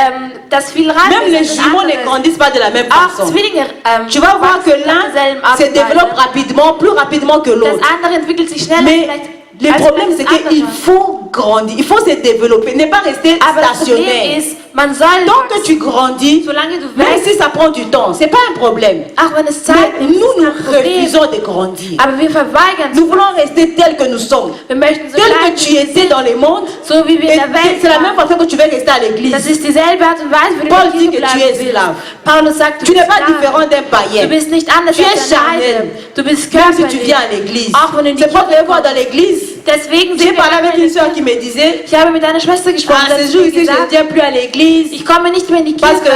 das viel reifer Même les ist als jumeaux ne anderes. grandissent pas de la même Auch façon. Zwillinge Tu vas voir que wachsen l'un nach derselben Art se und Weise. développe rapidement, plus rapidement que Das l'autre. andere entwickelt sich schneller Mais vielleicht le als problème, das c'est andere. qu'il faut grandir, il faut se développer, ne pas rester Aber das Problem stationnaire. ist, man soll Tant que wachsen. tu grandis, Solange du même wächst, si ça prend du temps, c'est pas un problème. auch wenn es Mais Zeit nimmt, nous, ist nous kein Problem. refusons de grandir. Aber wir verweigern Nous es. voulons rester tels que nous sommes. Wir möchten so Tel bleiben, que tu étais dans le monde, so wie wir et in der Welt c'est la même waren. façon que tu veux rester à Das l'église. ist dieselbe Art und Weise, wie du Paul in der dit Kirche que tu bleiben es willst. esclave. Paulus sagt, du Tu n'es bist pas différent Sklave. d'un païen. Du bist nicht anders Tu es als ein charnel. Heide. Du bist Même si tu körperlich. viens à l'église. Auch wenn du in die C'est pas Kirche de voir dans l'église. Deswegen J'ai sind wir parlé avec une alle- soeur qui me disait, Ich habe mit einer Schwester gesprochen, à die ce hat jour mir ici, je ne gesagt, viens plus à l'église. ich komme nicht mehr in die Parce Kirche,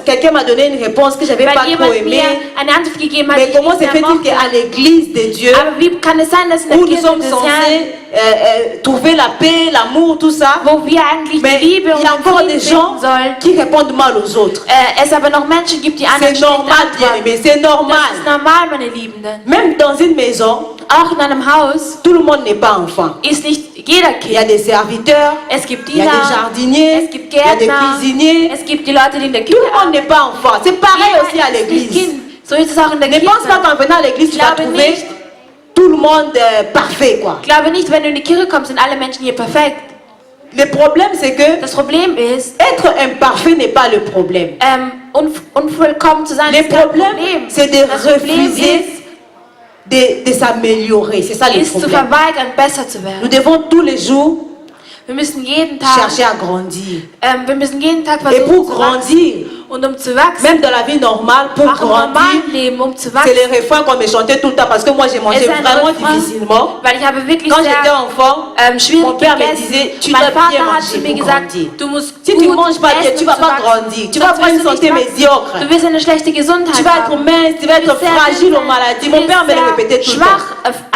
que quelqu'un m'a donné une réponse que je n'avais pas weil trop jemand aimée. mir eine Antwort gegeben hat, Mais die ich comment nicht se mehr fait-il mochte. qu'à l'église de Dieu, Aber wie kann es sein, dass in der où nous Kirche sommes des censés Herrn, trouver la paix, l'amour, tout ça, wo wir eigentlich mais die Liebe il und y a den encore Frieden des gens finden sollen, qui répondent mal aux autres. es aber noch Menschen gibt, die anderen C'est schlecht normal, bien antworten. aimé, c'est Das normal. ist normal, meine Liebenden. Même dans une maison, Auch in einem Haus tout le monde n'est pas enfant. ist nicht jeder Il y a Kind. des serviteurs, Es gibt il y a des Diener, jardiniers, es gibt il y a des Gärtner, cuisiniers. es gibt die Leute, die in der Tout Küche le monde n'est pas enfant. C'est pareil Jeder aussi à ist nicht l'église. Kind. So ist es auch in der Ne pense pas Kirche. qu'en venant à l'église, tu Ich vas glaube trouver nicht. tout le monde parfait, quoi. Ich glaube nicht, wenn du in die Kirche kommst, sind alle Menschen hier perfekt. Le problème, c'est que Das Problem ist, être imparfait n'est pas le problème. unvollkommen zu sein, Le ist kein problème, Problem. c'est de Das Problem refuser de s'améliorer. C'est ça le ist zu problème. verweigern, besser zu Nous werden. devons tous les jours Wir müssen jeden Tag, chercher à grandir. wir müssen jeden Tag Et versuchen pour zu wachsen. grandir, Und um zu wachsen, même dans la vie normale, pour auch im grandir, normalen Leben, um zu c'est wachsen, les refrains qu'on me chantait tout le temps parce que moi j'ai es mangé ist ein vraiment Refrain, difficilement. weil ich habe wirklich Quand j'étais sehr enfant, schwierig mon père me gegessen. disait, tu Mein dois bien Vater hat zu manger mir pour gesagt, grandir. du musst Si tu gut manges pas bien, essen, tu um vas zu pas wachsen. grandir. Tu vas Sonst avoir une wirst du nicht santé wachsen. médiocre. Du wirst eine schlechte Gesundheit Tu vas être haben. mince, tu vas être Du wirst sehr fragile dünn aux sein. maladies. Du Mon wirst père me le sehr répétait tout le temps. schwach,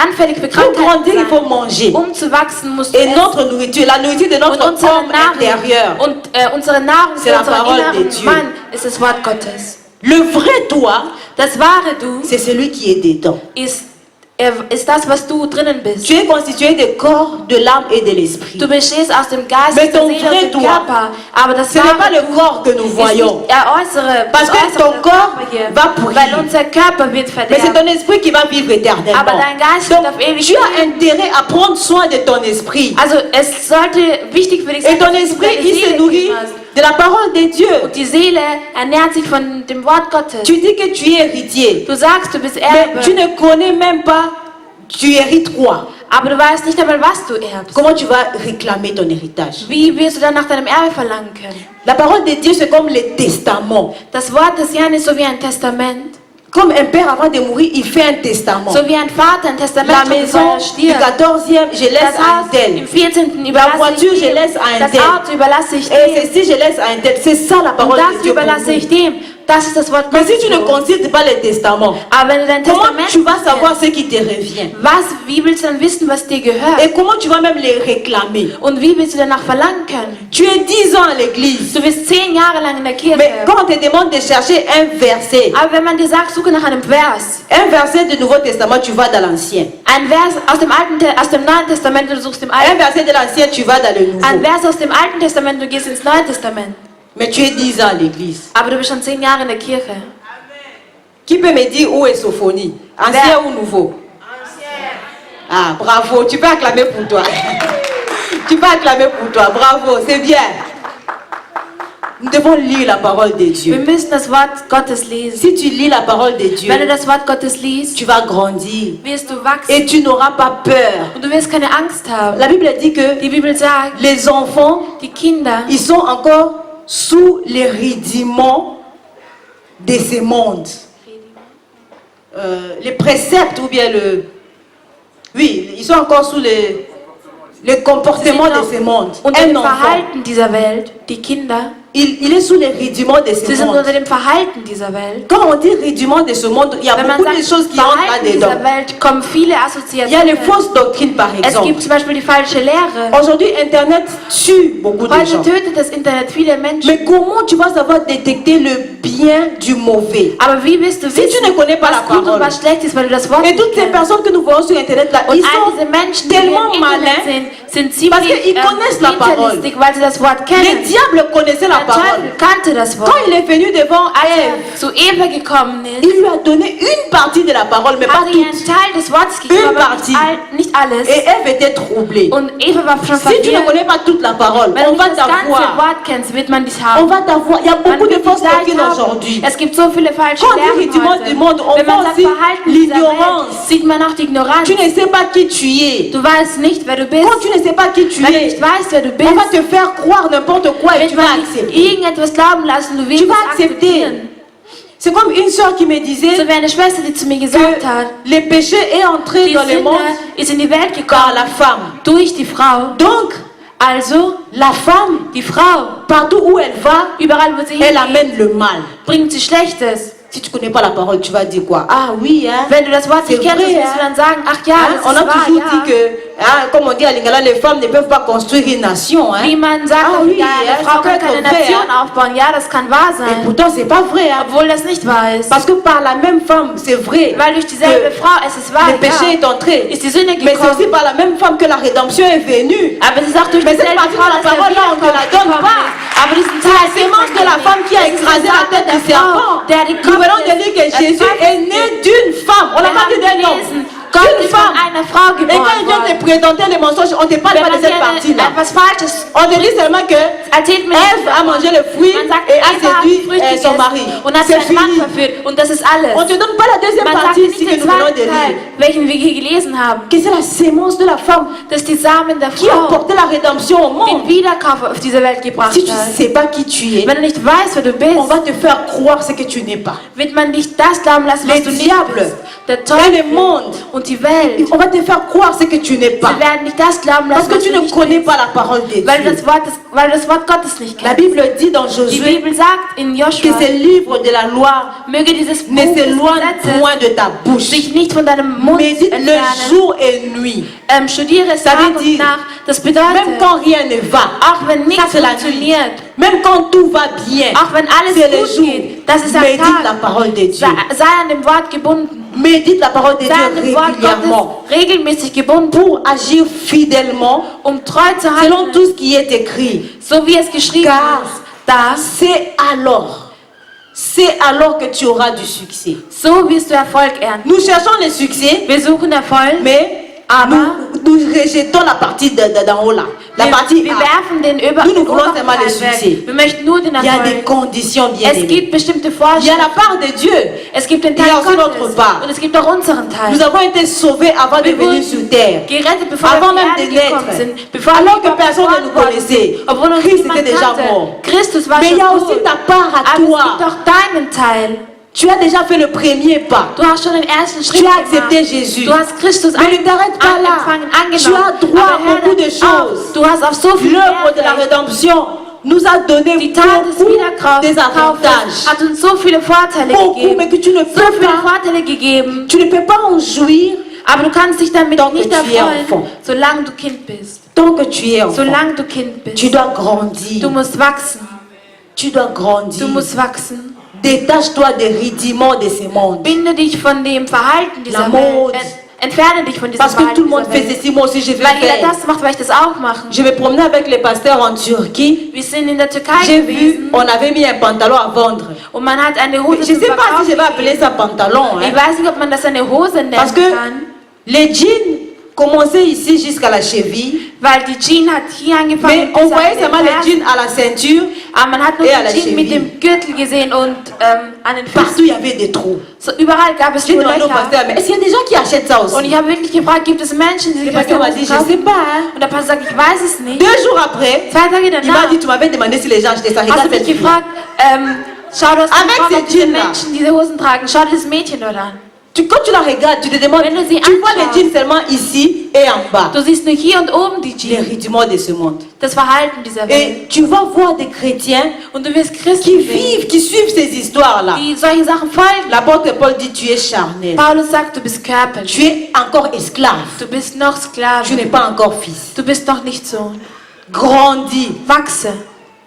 anfällig für Pour Krankheiten grandir, il faut sein. manger. Um zu wachsen musst du Et essen. notre nourriture, la nourriture de Und notre unsere corps intérieur, Nahrung, unsere Nahrung C'est für la unseren parole de inneren Dieu. Mann ist das Wort Gottes. le vrai toi, Das wahre Du c'est celui qui est dedans. ist das, was du drinnen bist. Tu es constitué de corps, de l'âme et de l'esprit. Du bestehst aus dem Geist, Mais der ton Seele vrai und dem toi, Körper. Aber das Ce n'est pas wahre le Du corps que nous ist voyons. nicht der äußere, Parce das que äußere ton corps Körper hier, va pourrir. weil unser Körper wird Mais c'est verderben. ton esprit qui va vivre éternellement. Aber dein Geist Donc, wird auf ewig tu as leben. intérêt à prendre soin de ton esprit. Also es sollte wichtig für dich sein, Et ton dass du esprit, deine il se Seele nourrit kümmerst. de la parole de Dieu. Und die Seele ernährt sich von dem Wort Gottes. Tu dis que tu es héritier. Du sagst, du bist Mais tu Erbe, ne connais même pas, tu hérites quoi? aber du weißt nicht einmal, was du erbst. Comment tu vas réclamer ton héritage? Wie wirst du dann nach deinem Erbe verlangen können? La parole de Dieu, c'est comme le testament. Das Wort des Herrn ist so wie ein Testament. Comme un père avant de mourir, il fait un testament. So wie ein Vater ein Testament La hat, bevor maison er du stirbt. 14e, je laisse Das à un Haus tel. im 14. La überlasse voiture, ich je dem. laisse à un Das tel. Auto überlasse ich Et dem. ceci, je laisse à un tel. C'est ça la Und parole de das Dieu pour überlasse nous. ich dem. Das ist das Wort Mais Gottes. si tu ne consultes pas le testament, Aber wenn du dein comment Testament tu vas nicht savoir kennst, ce qui te revient? wie willst du dann wissen, was dir gehört? Et comment tu vas même les réclamer? Und wie willst du danach verlangen können? Tu es 10 ans à l'église. Du bist 10 Jahre lang in der Kirche. Mais quand on te demande de chercher un verset, Aber wenn man dir sagt, suche nach einem Vers, un verset du Nouveau Testament, tu vas dans l'Ancien. ein Vers aus dem Neuen Testament, du suchst im Un Alten. verset de l'Ancien, tu vas dans le Ein Nouveau. Vers aus dem Alten Testament, du gehst ins Neue Testament. Mais tu es 10 ans à l'église. Aber du bist schon 10 Jahre in der Kirche. Qui peut me dire où est Sophonie? Ancien ou nouveau? Ancien. Ah, bravo, tu peux acclamer pour toi. Tu vas acclamer pour toi. Bravo, c'est bien. Nous devons lire la parole de Wir Dieu. müssen das Wort Gottes lesen. Si tu lis la parole de Dieu, Wenn du das Wort Gottes liest, tu vas grandir wirst du et wachsen tu n'auras pas peur. und du wirst keine Angst haben. La Bible dit que Die Bibel sagt, les enfants, die Kinder, ils sont encore sous les rudiments de ce monde. Les préceptes ou bien le... Oui, ils sont encore sous le comportement de ce monde. unter Un dem enfant, Verhalten dieser Welt, die Kinder, il est sous les rudiments de sie ce sind monde. unter dem Verhalten dieser Welt. Quand on dit rudiments de ce monde, il y a Wenn man beaucoup de sagt choses qui entrent Verhalten là-dedans. dieser Welt, kommen viele Il y a Assoziationen. les fausses doctrines, par Es exemple. gibt zum Beispiel die falsche Lehre. Aujourd'hui, Internet tue beaucoup de Heute gens. tötet das Internet viele Menschen. Mais comment tu vas savoir détecter le bien du mauvais? Aber wie wirst du Si tu ne wissen, connais pas la was gut und parole. was schlecht ist, weil du das Wort Et nicht toutes ces kennst? personnes que nous voyons sur Internet, là, Und ils all sont diese Menschen, die im tellement Internet malins. sind Parce ziemlich qu'ils connaissent la parole. hinterlistig, weil sie das Wort Le kennen. diable connaissait la Der parole. Teufel kannte das Wort. Quand il est venu devant Als Ève, er zu Eva gekommen ist, il lui a donné une partie de la parole, mais pas hat er ihr einen toute. Teil des Wortes gegeben, Une aber partie. nicht alles. Et Ève était troublée. Und Eva war schon Si tu ne verwirrt. connais pas toute la parole, Wenn du on nicht va das ganze t'avoir. Wort kennst, wird man dich On haben. va t'avoir. Il y a Man beaucoup de wird fausses dich leicht doctrines haben. aujourd'hui. Es gibt so viele falsche Quand on dit Lehren rudiments heute. du monde, on Wenn man voit sagt aussi Verhalten dieser l'ignorance. Welt, sieht man auch die Ignoranz. Tu ne sais pas qui tu es. Du weißt nicht, wer du bist. Quand tu ne sais pas qui tu Wenn du es, nicht weißt, wer du on va bist, te faire croire n'importe quoi et wird tu vas man dich accepter. irgendetwas glauben lassen, du wirst Tu vas es accepter. akzeptieren. C'est comme une soeur qui me disait So wie eine Schwester, die zu mir gesagt hat, que le péché est entré die dans le Sünde monde ist in die Welt par gekommen la femme. durch die Frau. Donc, Also, la femme, die Frau, partout où elle va, überall wo sie elle hingeht, amène le mal. bringt sie Schlechtes. Si tu ne connais pas la parole, tu vas dire quoi? Ah oui, hein? Wenn du das Wort nicht C'est kennst, vrai, wirst du hein? dann sagen, ach ja, Hein? das On a ist wahr, toujours ja. dit que, hein, comme on dit à Lingala, les femmes ne peuvent pas construire une nation. Hein? Wie man sagt, Ah oui, ja, ja, eine Frau ça peut kann être keine vrai, Nation hein. aufbauen. Ja, das kann wahr Et sein. pourtant, c'est pas vrai. Hein? Obwohl das nicht wahr ist. Parce que par la même femme, c'est vrai Weil durch dieselbe que Frau, es ist wahr, le péché est ja, entré. ist die Sünde Mais c'est aussi gekommen. par la même femme que la rédemption est venue. Aber es ist auch durch Mais cette dieselbe partie Frau, de la dass der parole là, on ne te la Wiederkunft donne gekommen pas. ist. Aber diesen C'est la Teil sémence de la femme qui a écrasé la tête du serpent. Nous venons de dire que Jésus est né d'une femme. On n'a pas dit d'un homme. Gott D'une ist von femme. einer Frau Et quand geboren il vient worden. te présenter les mensonges, on ne te parle Wenn pas de man cette dir partie-là. etwas Falsches On te dit seulement que erzählt, mir Ève a mangé le fruit man sagt, et a Eva hat séduit die Früchte son gegessen mari. und hat C'est seinen Mann fini. verführt. Und das ist alles. On ne te donne pas la deuxième Man sagt partie nicht ici que den nous venons de zweiten Teil, lire. welchen wir hier gelesen haben. Que c'est la sémence de la femme Das ist die Samen der qui a Frau, apporté la rédemption au den monde. Wiederkauf auf diese Welt gebracht Si tu ne hat. sais pas qui tu es, Wenn du nicht weißt, wer du on bist, va te faire croire ce que tu n'es pas. wird man dich das glauben lassen, was Les du nicht diables bist. Der et le Teufel monde, und die Welt. on va te faire croire ce que tu n'es pas. Sie werden nicht das glauben Parce lassen, que was tu du ne nicht connais bist, pas la parole de weil du Dieu. das Wort Gottes nicht La kennst. Bible dit dans Die Josué Bibel sagt in que Joshua, ce livre de la loi möge dieses Buch ne des s'éloigne Gesetzes point de ta bouche. sich nicht von deinem Mund Médite le entfernen. jour et nuit. Studiere es Ça Tag veut und dire, Nacht. Das Même bedeutet, quand rien ne va, auch wenn ça nichts c'est la nuit. funktioniert, Même quand tout va bien, auch wenn alles c'est le gut jour. geht, das ist am Médite la Tag. parole de Dieu. Sei an dem Wort gebunden. Médite la parole de Sei an Dieu dem Wort régulièrement Gottes regelmäßig gebunden, pour agir fidèlement treu zu selon handeln, tout ce qui est écrit. so wie es geschrieben Car ist. Das, c'est alors que tu auras du succès. so wirst du Erfolg ernten. Nous cherchons le succès, Wir suchen Erfolg, mais aber nous rejetons la partie d'en haut là. La partie wir A. werfen den Nous voulons oberen seulement le Teil succès. weg. Wir möchten nur den Il y a des Erfolg. conditions bien Es aimées. gibt bestimmte Il y a Vorschriften. la part de Dieu. Es gibt den Il y Teil a aussi Gottes notre part. und es gibt auch unseren Teil. Nous avons été sauvés avant de Wir venir wurden sur terre. gerettet, bevor Avant wir auf même die de Erde gekommen naître. sind, bevor Alors wir que überhaupt personne ne geboren nous worden connaissait. sind, obwohl uns Christ niemand était déjà kannte. mort. Christus war Mais il y a schon aussi tot. ta part à Aber es toi. gibt auch deinen Teil. Tu as déjà fait le premier pas. Du hast schon den ersten Schritt Tu as gemacht. accepté Jésus. Du hast Christus Mais ne t'arrête pas là. angenommen. Tu as droit à Aber Herr, beaucoup de auch, choses. du hast auf so viel L'œuvre de la Mehrwert. rédemption nous a donné Die Tat des beaucoup Wiederkaufs des avantages. hat uns so viele Vorteile Beaucoup, mais gegeben. que tu ne So peux viele pas. Vorteile gegeben. Tu ne peux pas en jouir Aber du kannst dich damit Tant que nicht tu es erfreuen, enfant. solange du Kind bist. tant que tu es enfant. Solange du Kind bist. Tu dois grandir. Du musst wachsen. Tu dois grandir. Du musst wachsen. Détache-toi des rudiments de ce monde. Binde dich von dem Verhalten dieser La Welt. mode. Entferne dich von diesem Parce que tout Verhalten le monde dieser fait Welt. ceci, moi aussi je vais Weil jeder faire. das macht, weil ich das auch machen. Je vais promener avec les pasteurs en Turquie. Wir sind in der Türkei J'ai vu, gewesen on avait mis un pantalon à vendre. und man hat eine Je Hose ne zum sais pas Verkauf si je vais appeler gegeben. ça pantalon. Ich Hein. weiß nicht, ob man das eine Hose nennen Parce que kann. les jeans commençaient ici jusqu'à la cheville. Weil die Jean hat hier angefangen. Mais on voyait seulement les jeans à la ceinture. Aber man hat nur Et à la die Jean mit cheville. dem Gürtel gesehen und an den Partout, Füßen. il y avait des trous. So, überall gab es J'ai nur demandé au Löcher. pasteur, mais est-ce qu'il y a des gens qui achètent ça Und aussi? ich habe wirklich gefragt, gibt es Menschen, die Le sich pasteur m'a dit, je ne sais kaufen? pas. Hein. Und der Pastor sagt, ich weiß es nicht. 2 jours après, 2 Tage il m'a danach dit, tu m'avais demandé si les gens achetaient ça. hast Regarde du cette mich fille. gefragt, schau, du hast Avec gefragt, ces ob diese Jeans-là. Menschen diese Hosen tragen. Schau dir das Mädchen dort an. Quand tu la regardes, tu te demandes, Wenn du sie tu vois les anschaust. jeans seulement ici et en bas. Du siehst nur hier und oben die Les Jeans. rudiments de ce monde. Das Verhalten dieser Welt. Et tu vas voir des chrétiens Und du wirst qui Christen sehen, vivent, qui suivent ces histoires-là. die solche Sachen folgen. L'apôtre Paul dit, tu es charnel. Paulus sagt, du bist körperlich. Tu es encore esclave. Du bist noch Tu Sklave. n'es pas encore fils. Du bist noch nicht Sohn. Grandis, Wachse.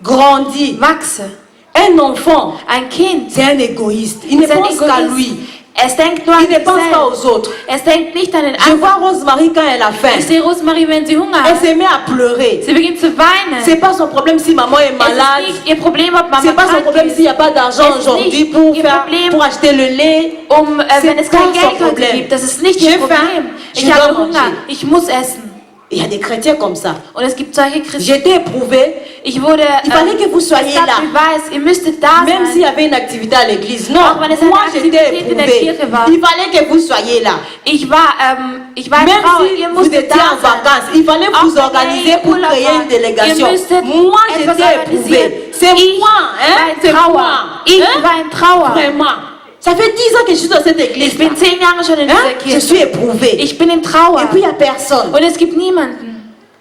grandis. Wachse. Un enfant, Ein Kind c'est un égoïste. Il ne ist ein pense qu'à Egoist. lui. Es denkt nur an Il ne sich pense pas selbst. aux autres. Es denkt nicht an den Je anderen. vois Rosemary quand elle a faim. Ich sehe Rosemarie, wenn sie Hunger Elle hat. se met à pleurer. Sie beginnt zu weinen. C'est pas son problème si maman est Es malade. ist nicht ihr Problem, ob Mama C'est pas son krank problème ist. s'il n'y a pas d'argent Es ist aujourd'hui nicht pour ihr faire, Problem, pour acheter le lait. wenn es C'est kein pas Geld son heute problème. gibt. Das ist nicht J'ai ihr Problem. faim, je Ich habe dois Hunger. manger. Ich muss essen. Il y a des chrétiens comme ça. Und es gibt solche Christen. J'étais éprouvée. Ich wurde. Il fallait que vous soyez es gab là. Beweis, ihr müsstet da Même s'il y sein. avait une activité à l'église. Non, Auch wenn es eine moi j'étais Aktivität in der éprouvée. Kirche war. Il fallait que vous soyez là. Ich war in Même Trauer. si Ihr vous musstet étiez da en sein. vacances, il fallait Auch vous wenn organiser ihr pour Urlaub créer wart. une délégation. Ihr müsstet Moi etwas j'étais organisieren. éprouvée. C'est Ich moi, hein? war in C'est moi. Trauer. Ich Hein? war in Trauer. Vraiment. Ça fait 10 ans que je suis dans cette église. Ich bin 10 Jahre schon in dieser Hein? Je Kirche. suis éprouvée. Ich bin in Trauer. Et puis il n'y a personne. Und es gibt niemanden.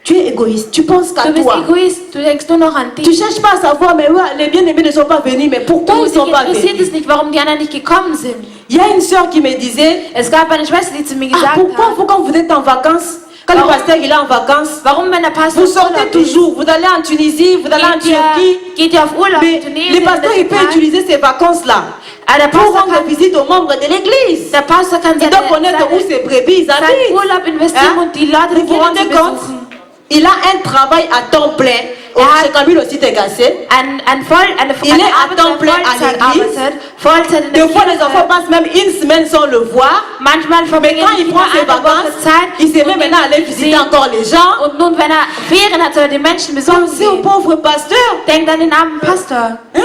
Tu es égoïste. Tu penses qu'à Du bist toi. Egoist. Du denkst nur noch an Tu ne dich. cherches pas à savoir, mais ouais, les bien-aimés ne sont pas venus. Mais pourquoi ils ne Dich sont pas interessiert venus? es nicht, warum die anderen nicht gekommen sind. Il y a une soeur qui me disait, Es gab eine Schwester, die zu mir ah, gesagt pourquoi hat, faut quand vous êtes en vacances, quand le Warum? pasteur il est en vacances, warum wenn der Pastor vous sortez Urlaub ist, toujours, vous allez en Tunisie, vous allez en Turquie. geht ihr auf Urlaub in Mais Tunesien, le pasteur il peut in der Türkei. utiliser ces vacances-là Ah, der pour Pastor rendre kann, visite aux membres de l'église. der Pastor kann Il doit connaître où ses brebis seinen habitent. Urlaub investieren Hein? und die Leute Vous vous beginnen rendez zu compte? besuchen. Il a un travail à temps plein. Ja. Chez Camille aussi t'es cassé. Eine Il est à temps plein à l'église. Vollzeit in der Des fois les Kirche. enfants passent même une semaine sans le voir. Manchmal Mais verbringen quand die il Kinder prend ses eine Woche vacances, Zeit il se met und maintenant à aller nimmt visiter sie. encore les gens. Und nun, wenn er Ferien hat, soll er die Menschen besuchen Pensez au gehen. pauvre pasteur. Denkt an den armen Pastor. Hein?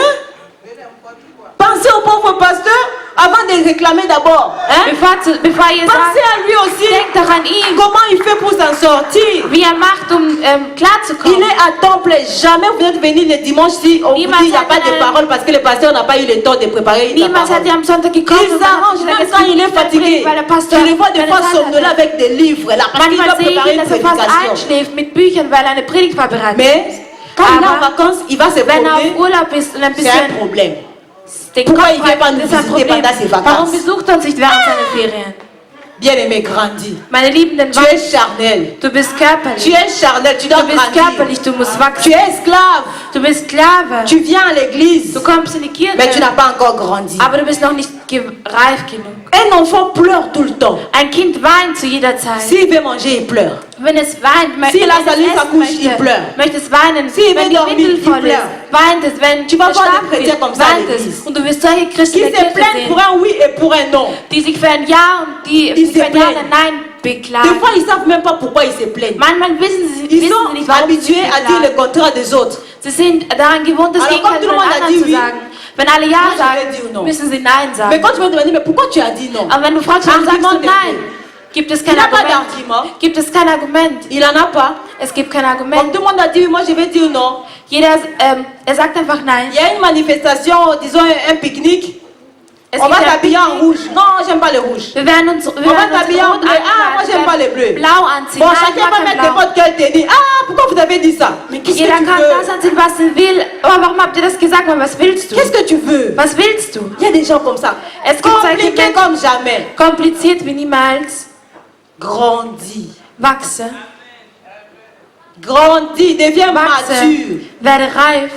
Pensez au pauvre pasteur avant de réclamer d'abord. Hein? Bevor ihr Pensez sagt, à lui aussi. denkt doch an ihn, Comment il fait pour s'en sortir? wie er macht, um Il klarzukommen. est à temps plein. Jamais vous êtes venu le dimanche si on vous dit il n'y a pas de parole parce que le pasteur n'a pas eu le temps de préparer la Niemals hat parole. er am Sonntag gekommen. Il s'arrange même quand il est fatigué. Weil der Pastor Je le vois des keine fois Zeit somnoler hatte. avec des livres là parce qu'il doit Manchmal sehe ich préparer ihn, une dass er fast prédication. einschläft mit Büchern, weil er eine Predigt vorbereitet. Mais quand il est en Aber vacances, il va se wenn er promener. auf Urlaub ist und ein C'est un bisschen problème. den Pourquoi Kopf il vient pas nous hat, ist ein visiter Problem. pendant ses vacances? Warum besucht er uns nicht während seiner Ferien? Bien-aimé, grandis. Meine Liebenden, Tu es charnel. du bist Tu körperlich. es charnel. Tu dois Du bist grandir. körperlich, du musst Tu wachsen. es esclave. Du bist Sklave. Tu viens à l'église. Du kommst in die Kirche, Mais tu n'as pas encore grandi. aber du bist noch nicht reif genug. Un enfant pleure tout le temps. Ein Kind weint zu jeder Zeit. S'il veut manger, il pleure. Wenn es weint, Si wenn la es saline essen s'accouche, il möchte, pleure. möchte es weinen. Si il Wenn veut die dormir, Windel il voll pleure. ist, weint es. Wenn Tu vas voir schlafen des chrétiens will, comme ça à weint l'église. es. Und du wirst solche Christen Qui in se der Kirche plaignent pour sehen, un oui et pour un non. die sich für ein Ja und die Ils für se ein Ja und plaignent. ein Nein Des beklagen. fois, ils ne savent même pas pourquoi ils se plaignent. Manchmal wissen sie Ils nicht, sont warum sie sich habitués à dire le beklagen. contraire des autres. Sie sind daran gewohnt, das Alors, Gegenteil comme tout le von monde a anderen dit zu oui, sagen. Wenn alle Ja moi, je vais dire sagen, non. müssen sie Nein Mais sagen. quand tu vas demander, mais pourquoi tu as dit non? Aber wenn du fragst, warum sagst Argument du de Nein, gibt es Il kein n'a pas Argument. d'argument. Gibt es kein Argument. Il n'en a pas. Es gibt kein Comme Argument. tout le monde a dit oui, moi je vais dire non. Jeder, er sagt einfach Nein. Il y a une manifestation, disons un pique-nique. Es On gibt va ein s'habiller en Picknick. rouge. Non, j'aime pas le rouge. Wir werden uns On va s'habiller en rot bleu. Ah, moi j'aime pas le anziehen, bleu. blau anziehen. Bon, Nein, ich chacun mag va kein mettre Blau. n'importe quelle tenue. Ah, pourquoi vous avez dit ça? Mais qu'est-ce que Jeder tu kann das veux? anziehen, was er will. Aber warum habt ihr das gesagt? Aber was willst du? Qu'est-ce que tu veux? Was willst du? Il y a des gens comme ça. Es gibt solche Compliqués Menschen, comme jamais. kompliziert wie niemals. Grandis. Wachse. Grandis. Deviens Wachse. mature. Werde reif.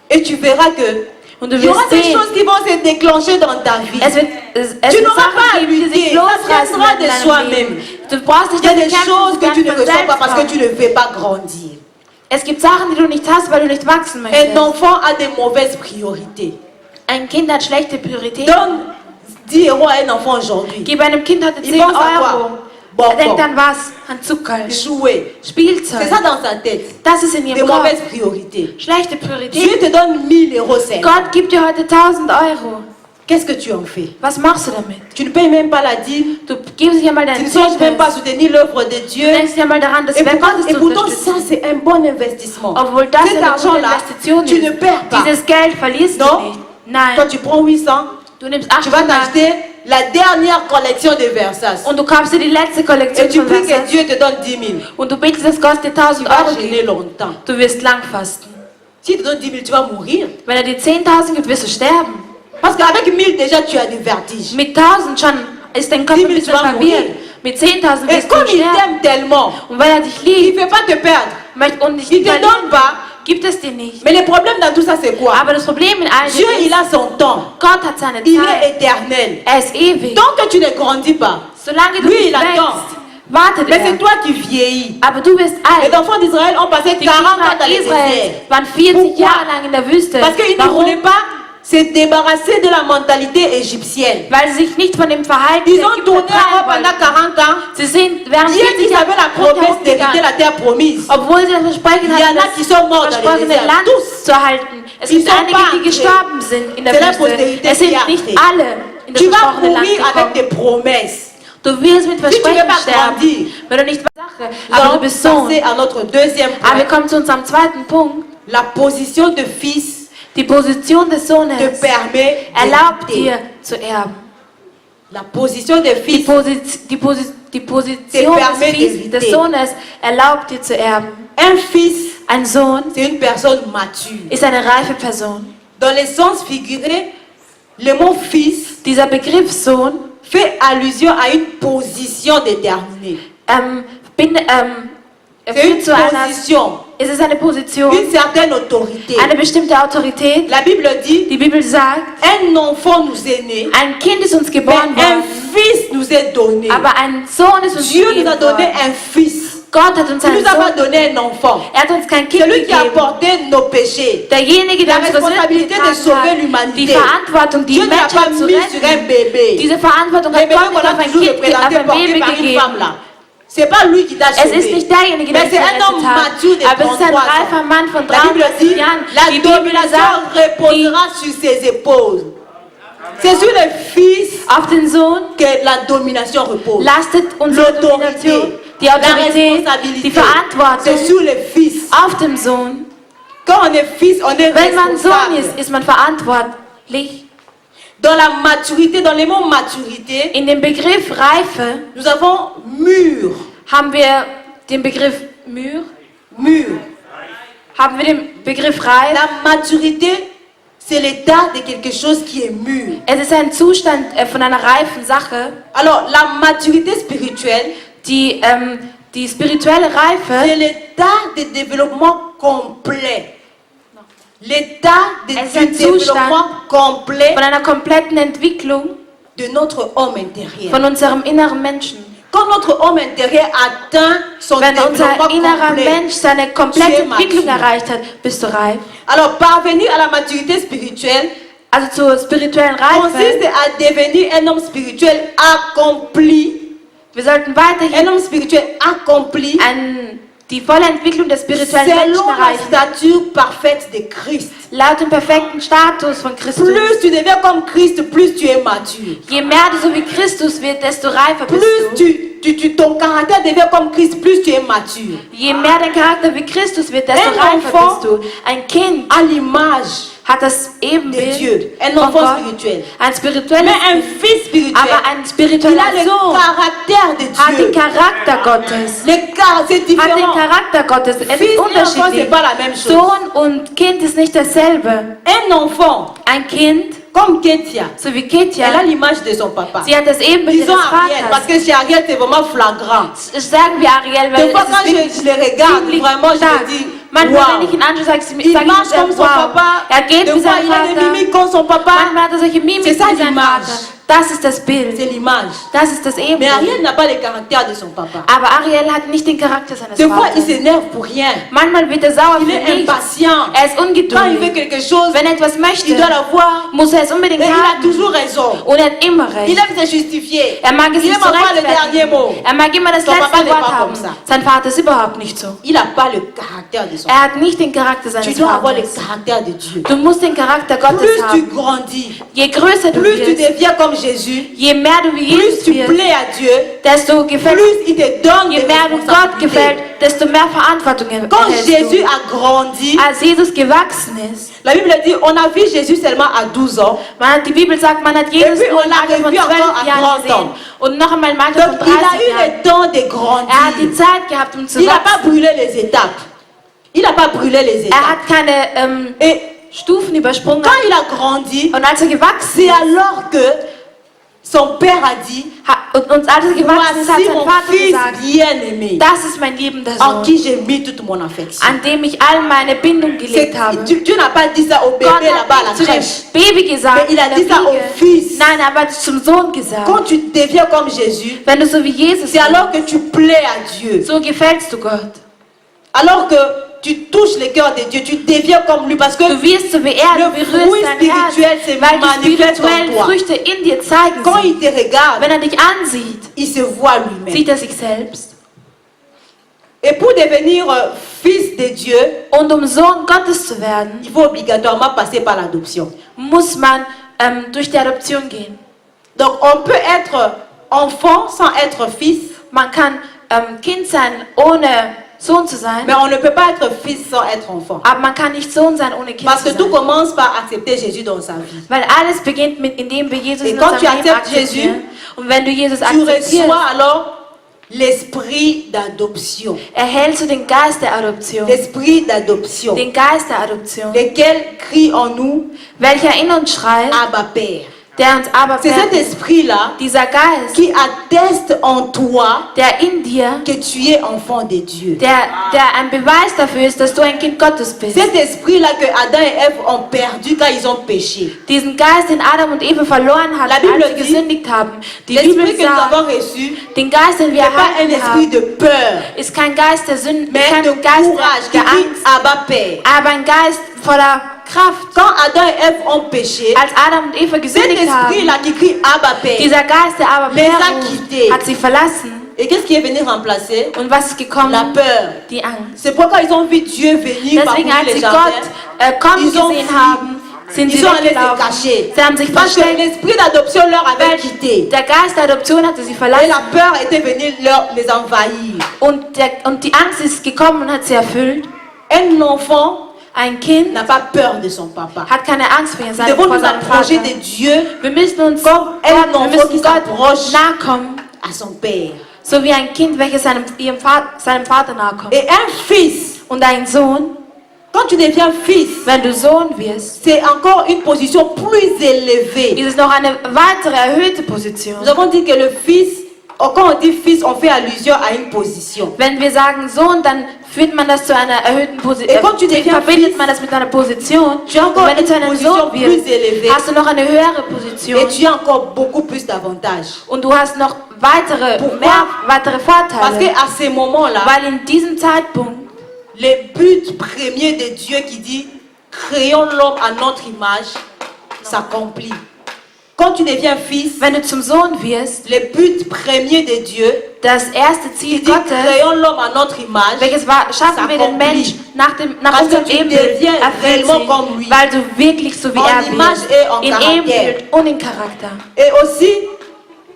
Et tu verras que Und du il y aura wirst des sehen, choses qui vont se déclencher dans ta vie. es wird Tu n'auras Sachen pas à geben, die sich lutter. Ça losreißen viendra werden de in deinem soi-même. Leben. Du brauchst nicht Il y a dafür des kämpfen, choses es que wird tu ne von reçois selbst pas parce que kommen. tu ne veux pas grandir. Es gibt Sachen, die du nicht hast, weil du nicht wachsen möchtest. Un enfant a des mauvaises priorités. Ein Kind hat schlechte Prioritäten. Donne 10 euros à un enfant aujourd'hui. Gib einem Kind heute Il 10 pense à Euro. quoi? Er denkt bonbons, an was? An Zucker, jouets. C'est Spielzeug. ça dans sa tête. Das ist in Des ihrem Kopf. mauvaises priorités. Schlechte Dieu Priorität. te donne 1000 euros, c'est. Gott gibt dir heute 1000 Euro. Qu'est-ce que tu en fais? Was machst du damit? Tu ne payes même pas la dîme. Du gibst nicht einmal Tu deinen ne songes même pas à Zehntel. soutenir l'œuvre de Dieu. Du denkst nicht einmal daran, das Et Werk pourtant, Gottes et zu pourtant, ça, unterstützen. c'est un bon investissement. Obwohl das Cet eine gute argent-là, Investition tu ne ist. perds pas. Dieses Geld verlierst du Non? nicht. Nein. Quand tu prends 800, Du nimmst tu vas 800 t'acheter la dernière collection de Versace. und du kaufst dir die letzte Et Kollektion tu von pries que Versace Dieu te donne 10 000. und du betest, dass Gott dir 1000 Tu vas Euro gêner gibt. longtemps. Du wirst lang fasten. S'il te donne 10 000, tu vas mourir. Wenn er dir 10.000 gibt, wirst du sterben. Parce qu'avec 1000, déjà, tu as des vertiges. Mit 1000 schon ist dein Kopf 10.000 ein bisschen tu vas verwirrt. mourir. Mit 10.000 Et wirst du comme il sterben. t'aime tellement, Und weil er dich il liebt ne fait pas te perdre. und dich Il nicht te donne verlieren, pas. gibt es dir nicht. Mais le problème dans tout ça, c'est quoi? Aber das Problem in all Dieu, dem il ist, a son temps. Gott hat seine Il Zeit. est éternel. Er ist ewig. Tant que tu ne grandis pas, Solange du lui, nicht il attend. wächst, wartet Mais c'est er. toi qui vieillis. Aber du wirst Les alt. enfants d'Israël ont passé Die 40 ans Kinder dans les Israels déserts. waren 40 Pourquoi? Jahre lang in der Wüste. Parce qu'ils ne Warum? voulaient pas se débarrasser de la mentalité égyptienne. Weil sie sich nicht von dem Verhalten Ils der ont Ägypter tourné en rond trennen pendant wollten. 40 ans. Sie sind während Dieu 40 qui avait la Jahren promesse d'hériter gegangen, la terre promise. obwohl sie das Versprechen Il y en hatten, a qui sont morts das dans les versprochene déserts. Land Tous. zu erhalten. Es Ils gibt sont einige, pas die entrés. gestorben sind in der C'est la Wüste. postérité Es sind qui est nicht entrée. alle in das Tu vas versprochene Land mourir avec des gekommen. promesses. Du wirst mit tu veux Versprechen pas sterben, grandir. wenn du nicht Sache, Nous aber du allons bist Sohn. passer à notre deuxième Aber wir point. kommen zu unserem zweiten Punkt. La position de fils Die Position des Sohnes te permet erlaubt d'hériter. dir zu erben. La position de Die, fils Die Position permet des d'hériter. Sohnes erlaubt dir zu erben. Un fils, Ein Sohn c'est une personne mature. ist eine reife Person. Dans le sens figuré, le mot fils Dieser Begriff Sohn fait allusion à une position déterminée. er C'est une führt zu einer, position, es ist eine Position, une certaine autorité. eine bestimmte Autorität. La Bible dit, Die Bibel sagt, un enfant nous est né, ein Kind ist uns mais geboren un worden, fils nous est donné. aber ein Sohn ist uns Dieu nous gegeben a donné worden. un fils. Gott hat uns Il einen nous a pas Sohn, donné un enfant. hat uns kein Kind Celui qui a gegeben. porté nos péchés. Derjenige, der La unsere responsabilité Sünden de sauver getragen hat, die l'humanité. Verantwortung, die Dieu ne l'a pas Menschheit zu mis sur un retten, bébé. diese Verantwortung Le hat bébé Gott qu'on nicht a auf ein toujours Kind, auf représenté ein porté Baby par une gegeben. femme là. C'est pas lui qui t'a Es ist sauvé. nicht derjenige, der Mais dich c'est un homme gerettet hat, mature de aber es ist ein 33 reifer ans. Mann von La Bible 33 dit, Jahren. la Die Bibel domination sagt, reposera sur ses épaules. C'est sur le fils auf den Sohn que la domination repose. lastet unsere L'autorité, Domination, die la Autorität, responsabilité, die Verantwortung c'est sur le fils. auf dem Sohn. Quand on est fils, on est Wenn man Sohn responsable. ist man verantwortlich. Dans la maturité, dans les mots maturité, In dem Begriff Reife nous avons mûr. haben wir den Begriff Mûr, Mûr. haben wir den Begriff Reif. La maturité, c'est l'état de quelque chose qui est mûr. Es ist ein Zustand von einer reifen Sache. Alors, la maturité spirituelle, Die spirituelle c'est Reife l'état de développement complet. L'état de Es ist ein développement complet von einer kompletten Entwicklung de notre homme intérieur. von unserem inneren Menschen. Quand notre homme intérieur atteint son Wenn unser développement innerer complet, Mensch seine komplette tu es Entwicklung mature. erreicht hat, bist du reif. Alors, parvenir à la maturité spirituelle Also zur spirituellen Reife. consiste à devenir un homme spirituel accompli. Wir sollten Un weiterhin homme spirituel accompli die volle Entwicklung des spirituellen Menschen selon la erreichen. stature parfaite de Christ. Laut dem perfekten Status von Christus. Plus tu deviens comme Christ, plus tu es mature. Je mehr du so wie Christus wird, desto reifer bist Plus du. ton caractère devient comme Christ, plus tu es mature. Je mehr dein Charakter wie Christus wird, desto Ein reifer enfant bist du. Ein Kind À l'image hat das de Ebenbild Dieu. Un von enfant Gott. spirituel. Ein spirituelles Mais un Kind. fils spirituel, Aber ein il spiritueller a le Sohn caractère de hat den Dieu. Charakter Gottes. C'est Hat den différent. Charakter Gottes. Es Fils ist et enfant, c'est unterschiedlich. pas la même chose. Sohn und Kind ist nicht dasselbe. Un enfant, Ein Kind, comme Ketia, so wie elle a Ketia, l'image de son papa. sie hat das Ebenbild Disons ihres Ariel, parce Vaters. que chez Ariel, c'est vraiment flagrant. Sagen wir Ariel, Des weil fois, es quand ist wirklich je le regarde, wirklich vraiment, je stark. me dis, Manchmal, wenn wow. ich ihn anschaue, sage ich Il mir marche comme selbst, son wow. papa. Er geht Des wie fois, sein il a des Vater. mimiques comme son papa. Manchmal hat er solche Mimik C'est ça wie sein l'image. Vater. Das ist das C'est Bild. l'image. Das ist das Mais Ebenbild. Ariel n'a pas le caractère de son papa. Aber Ariel hat nicht den Charakter seines Des fois, il Vaters. s'énerve pour rien. Manchmal wird er sauer Il für est nichts. impatient. Er ist Quand il veut ungeduldig. quelque chose, Wenn er etwas möchte, il doit l'avoir. muss er es unbedingt Et il a haben. toujours raison. Und er hat immer Il recht. aime se justifier. Er mag es Il nicht aime avoir le dernier zurechtfertigen. mot. Er mag immer das Son papa letzte n'est pas Wort haben. comme ça. Sein Vater ist überhaupt nicht so. Il n'a pas le caractère de son Er hat nicht den Charakter Tu seines dois avoir le Vaters. caractère de Dieu. Du musst den Charakter Gottes Plus tu haben. grandis, Je größer du plus tu wirst, deviens comme Jésus, je mehr du wie plus Jesus tu wirst, plais à Dieu, desto gefällt, plus il te donne je des mehr du Gott gefällt, responsabilités. desto mehr Verantwortung Quand erhältst Jésus du. a grandi, Als Jesus gewachsen ist, la Bible dit, on a vu Jésus seulement à 12 ans. die Bibel sagt, man hat Jesus puis, nur on im l'a Alter von revu encore 12 à Jahren 30 gesehen ans. und noch einmal im Alter Donc von il 30 a eu Jahren. le temps de Er hat die grandir. Zeit gehabt, um zu Il n'a pas wachsen. brûlé les étapes. Il n'a pas brûlé les Er étapes. hat keine Et Stufen übersprungen. quand il a grandi, Und als er gewachsen c'est ist, alors que son père a dit, und als er gewachsen ist, hat voici sein mon Vater fils gesagt, bien-aimé, das ist mein liebender en Sohn, qui j'ai mis toute mon affection. an dem ich all meine Bindung C'est- gelegt habe. Dieu n'a pas dit ça au bébé Gott là-bas à hat la nicht zu dem crèche. Baby gesagt, Mais il a in der dit ça au Wiege. fils. Nein, er hat es zum Sohn gesagt. Quand tu deviens comme Jésus, Wenn du so wie Jesus c'est alors bist, que tu plais à Dieu. so gefällst du Gott. Alors que tu touches le cœur de Dieu, tu deviens comme lui parce que Du wirst so wie er, Le du berührst fruit sein Herz, spirituel se weil die manifeste en spirituellen toi. Früchte in dir zeigen quand sich. il te regarde, Wenn er dich ansieht, il se voit lui-même. sieht er sich selbst. Et pour devenir fils de Dieu, Und um Sohn Gottes zu werden, il faut obligatoirement passer par l'adoption. muss man durch die Adoption gehen. Donc on peut être enfant sans être fils, Man kann Kind sein, ohne Sohn zu sein, mais on ne peut pas être fils sans être enfant. aber man kann nicht Sohn sein, ohne Kind Parce zu que tout sein. commence par accepter Jésus dans sa vie. Weil alles beginnt mit, indem wir Jesus Et in quand unserem tu Leben acceptes akzeptieren. Und wenn du Jesus Tu akzeptierst, reçois alors l'esprit d'adoption. erhältst du den Geist der Adoption. L'esprit d'adoption. Den Geist der Adoption, Lequel crie en nous, welcher in uns schreit, Abba Père. der uns aber C'est cet verletzt. esprit-là Dieser Geist, qui atteste en toi der in dir, que tu es enfant de Dieu. der ein Beweis dafür ist, dass du ein Kind Gottes bist. Cet esprit-là que Adam et Ève ont perdu quand ils ont péché. Diesen Geist, den Adam und Eva verloren hatten, La Bible als sie dit, gesündigt haben. Die Bibel L'esprit que nous sagt, avons reçu den Geist, den wir n'est pas un erhalten esprit haben, de peur, ist kein Geist der Sünde, mais kein de Geist courage qui der crie Angst, Abba Père. aber ein Geist voller Kraft. Quand Adam et Ève ont péché, Als Adam und Eva cet gesündigt haben, esprit-là qui crie Abba Père. dieser Geist, der aber Les a Bär quittés. ruft, hat sie verlassen. Et qu'est-ce qui est venu remplacer? Und was ist gekommen? La peur. Die Angst. C'est pourquoi ils ont vu Dieu venir Deswegen, parcourir als les sie jardins. Gott kommen Ils ont gesehen fui. haben, sind sie Ils sont allés se weggelaufen. cacher. Sie haben sich Parce que versteckt, l'esprit d'adoption leur avait weil quitté. der Geist der Adoption hatte sie Et verlassen. la peur était venue les envahir. Und die Angst ist gekommen und hat sie erfüllt. Un enfant Ein Kind n'a pas peur de son papa. hat keine Angst vor Nous seinem, devons vor nous seinem approcher Vater. de Dieu Wir müssen uns comme Gott, un wir enfant qui müssen Gott s'approche nahe kommen, à son père. so wie ein Kind, welches seinem Vater nahe kommt. Et un fils, Und ein Sohn, quand tu deviens fils, wenn du Sohn wirst, c'est encore une position plus élevée. ist es noch eine weitere erhöhte Position. Nous avons dit que le fils, quand on dit fils, on fait allusion à une position. Wenn wir sagen Sohn, dann führt man das zu einer erhöhten Position. Et quand tu deviens Verbindet fils, man das mit einer Position. tu as encore Und wenn du zu une einem position Sohn plus wirst, élevée. hast du noch eine höhere Position. Et tu as encore beaucoup plus d'avantages. Und du hast noch weitere Parce Vorteile. qu'à ce moment-là, Weil in diesem Zeitpunkt le but premier de Dieu qui dit créons l'homme à notre image s'accomplit. Quand tu deviens fils, wenn du zum Sohn wirst, le but premier de Dieu das erste qui Ziel dit Gottes, créons l'homme à notre image, welches war, schaffen wir den Mensch nach Parce que unserem tu Ebenbild, deviens erfüllt réellement sich, comme lui. weil du wirklich so wie En er image bist, et en in caractère. Ebenbild und in Charakter. et aussi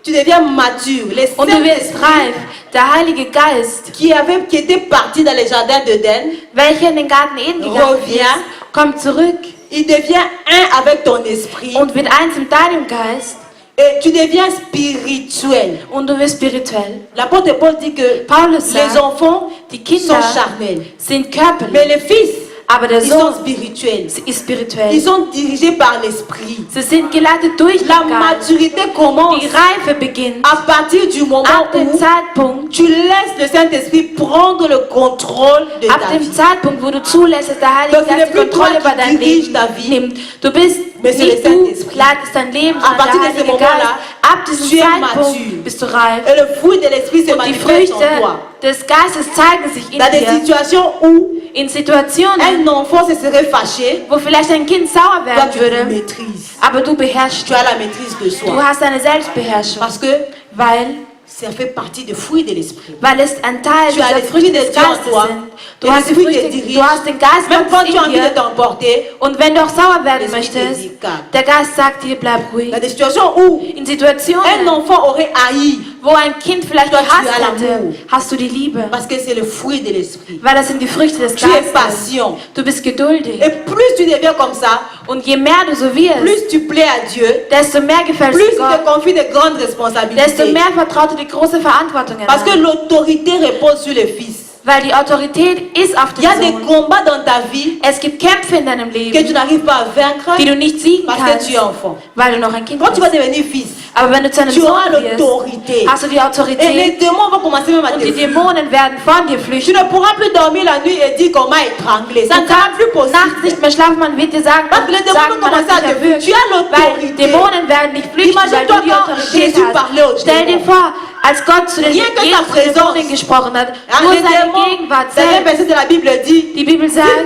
tu deviens mature. Le Und du wirst Saint-Esprit reif. Der Heilige Geist, qui était parti dans les jardins d'Éden, welcher in den Garten Eden gegangen Revient. ist, kommt zurück il devient un avec ton esprit und wird eins mit deinem Geist et tu deviens spirituel. und du wirst spirituell. L'apôtre Paul dit que Paulus les sagt, enfants die sont Kinder charnels, sind körperlich, mais les fils Aber der Ils sont Sohn spirituels. ist spirituell. Ils sont dirigés par l'esprit. Sie sind geleitet durch den La Geist. maturité commence Die Reife beginnt à partir du moment ab dem où Zeitpunkt, tu laisses le Saint-Esprit prendre le contrôle de ab ta dem vie. Zeitpunkt, wo du zulässt, dass der Heilige Donc, ce Geist n'est die plus toi Kontrolle über qui dein diriges Leben ta vie, nimmt. Du bist mais c'est nicht le du Saint-Esprit. leitest dein Leben, À sondern partir der de ce Heilige moment-là, Geist. Ab diesem tu es Zeitpunkt mature. bist du reif. Et le fruit de l'Esprit se Und die manifeste en Früchte toi. des Geistes zeigen sich in Dans des dir. situations où In Situationen, un enfant se serait fâché, wo vielleicht ein Kind sauer toi werden tu le würde, maîtrises. aber du beherrschst. Tu as la maîtrise de Du soi. hast eine Selbstbeherrschung, Parce que weil ça fait partie des fruits de l'Esprit. es ein Teil Tu as dieser l'Esprit Früchte de des Dieu en Geistes toi. sind. Et Du hast, die l'Esprit te Früchte, dirige. du hast den Geist Même quand Gottes tu as in envie de dir. t'emporter, Und wenn du auch sauer werden l'Esprit te möchtest, dit calme. der Geist sagt dir, bleib ruhig. Dans des situations où In un Situationen, enfant aurait haï, wo ein Kind vielleicht Toi, tu gehasst as hätte, l'amour. hast du die Liebe. parce que c'est le fruit de l'Esprit. Weil das sind die Früchte des Tu es Geistes. patient. Du bist geduldig. Et plus tu deviens comme ça, Und je mehr du so wirst, plus tu plais à Dieu, desto mehr gefällst plus du tu te Gott, confies de grandes desto responsabilités. mehr vertraut du die große Verantwortung Parce que an. l'autorité repose sur le Fils. Weil die Autorität ist auf Il y a dem des Sohn. combats dans ta vie Es gibt Kämpfe in deinem que tu Leben, n'arrives pas à vaincre die du nicht siegen parce que kannst, tu es enfant. weil du noch ein Kind Quand tu vas bist. devenir fils, Aber wenn du zu einem tu Sohn auras wirst, l'autorité. hast du die Et les Autorität démons vont commencer même à und te die fuir. Dämonen werden von dir Tu flüchten. ne pourras plus dormir la nuit et dire qu'on m'a étranglé. Ça Du ne sera plus kannst nachts possible. nicht mehr schlafen, man wird dir sagen, Parce que les démons vont man hat commencer à dich te fuir. erwürgt. Tu as Weil l'autorité. Dämonen werden nicht flüchten, weil Imagine-toi du die quand Autorität Jésus parlait aux hast. Stell dir démons. vor, als Gott zu den Rien que Jesus sa zu den présence. Dämonen gesprochen hat, Ah, nur les seine démons, Gegenwart dans un selbst. verset de la Bible dit, Die Bibel s'il sagt,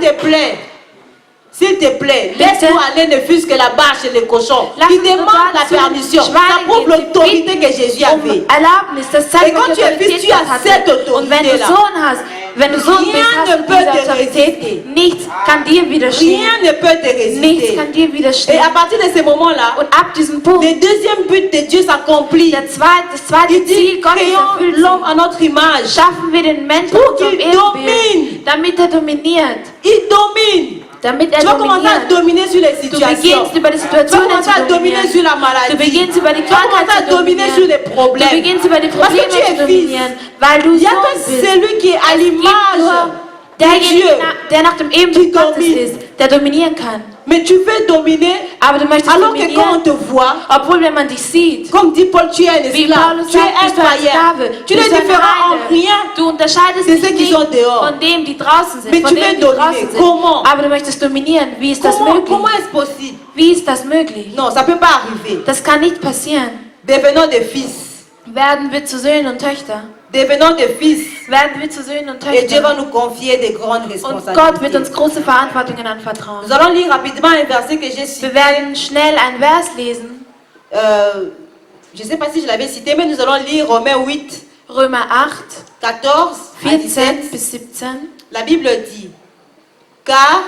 te plaît, laisse-nous aller ne fût-ce que la barre chez les cochons. Lass Tu uns demandes dort la zu permission. den Ça Schweinen prouve gehen, l'autorité que Jésus avait. Erlaubnis, das zeigt, Et quand welche tu es fils, Autorität tu as Gott hatte. cette Und wenn du Autorität-là. Sohn hast, wenn du Sohn Rien bist, hast ne du peut diese te Autorität. résister. Nichts kann dir widerstehen. Rien ne peut te Nichts résister. kann dir Et widerstehen. à partir de ce moment-là, Und ab diesem Punkt, le deuxième but de Dieu s'accomplit. das zweite Il dit, Ziel Gottes créons erfüllt l'homme sich. à notre image. Schaffen wir den Menschen Pour zum qu'il Ebenbild, domine. damit er dominiert. Il domine. Damit er Tu vas commencer à dominiert. dominer sur les Du situations. beginnst über die Tu vas Situationen commencer zu à dominer sur dominieren. la Du maladie. beginnst über die Tu vas Krankheit commencer à zu dominer sur dominieren. les Du problèmes. beginnst über die Parce que Probleme tu es zu fils. dominieren, weil du Il n'y a Sohn que bist. celui qui est à Es gibt l'image nur de derjenige, Dieu. der nach dem qui Ebenbild Gottes domine. ist, der dominieren kann. Mais tu veux dominer Aber du möchtest alors que quand on dominieren, te voit, obwohl wenn man dich sieht, comme dit Paul, tu es un wie esclave, Paulus tu es sagt, un bist du ein païen. Sklave, Tu du ne bist ein différeras en Heide. rien. Du unterscheidest de dich ceux qui sont nicht dehors. von denen, die draußen sind, Mais von tu denen, veux die dominer. draußen sind. Comment? Aber du möchtest dominieren. Wie ist das möglich? Comment est-ce possible? Wie ist das möglich? Non, ça ne peut pas arriver. Das kann nicht passieren. Devenons des fils. Werden wir zu Söhnen und Töchtern. Devenons des fils. Werden wir zu Söhnen und Et Dieu va Töchtern. nous confier des grandes Und Gott wird responsabilités. uns große Verantwortungen anvertrauen. Nous allons lire rapidement un verset que j'ai cité. Wir werden schnell ein Vers lesen. Je ne sais pas si je l'avais cité, mais nous allons lire Romains 8, Römer 8, 14 à 14 17. bis 17. La Bible dit, car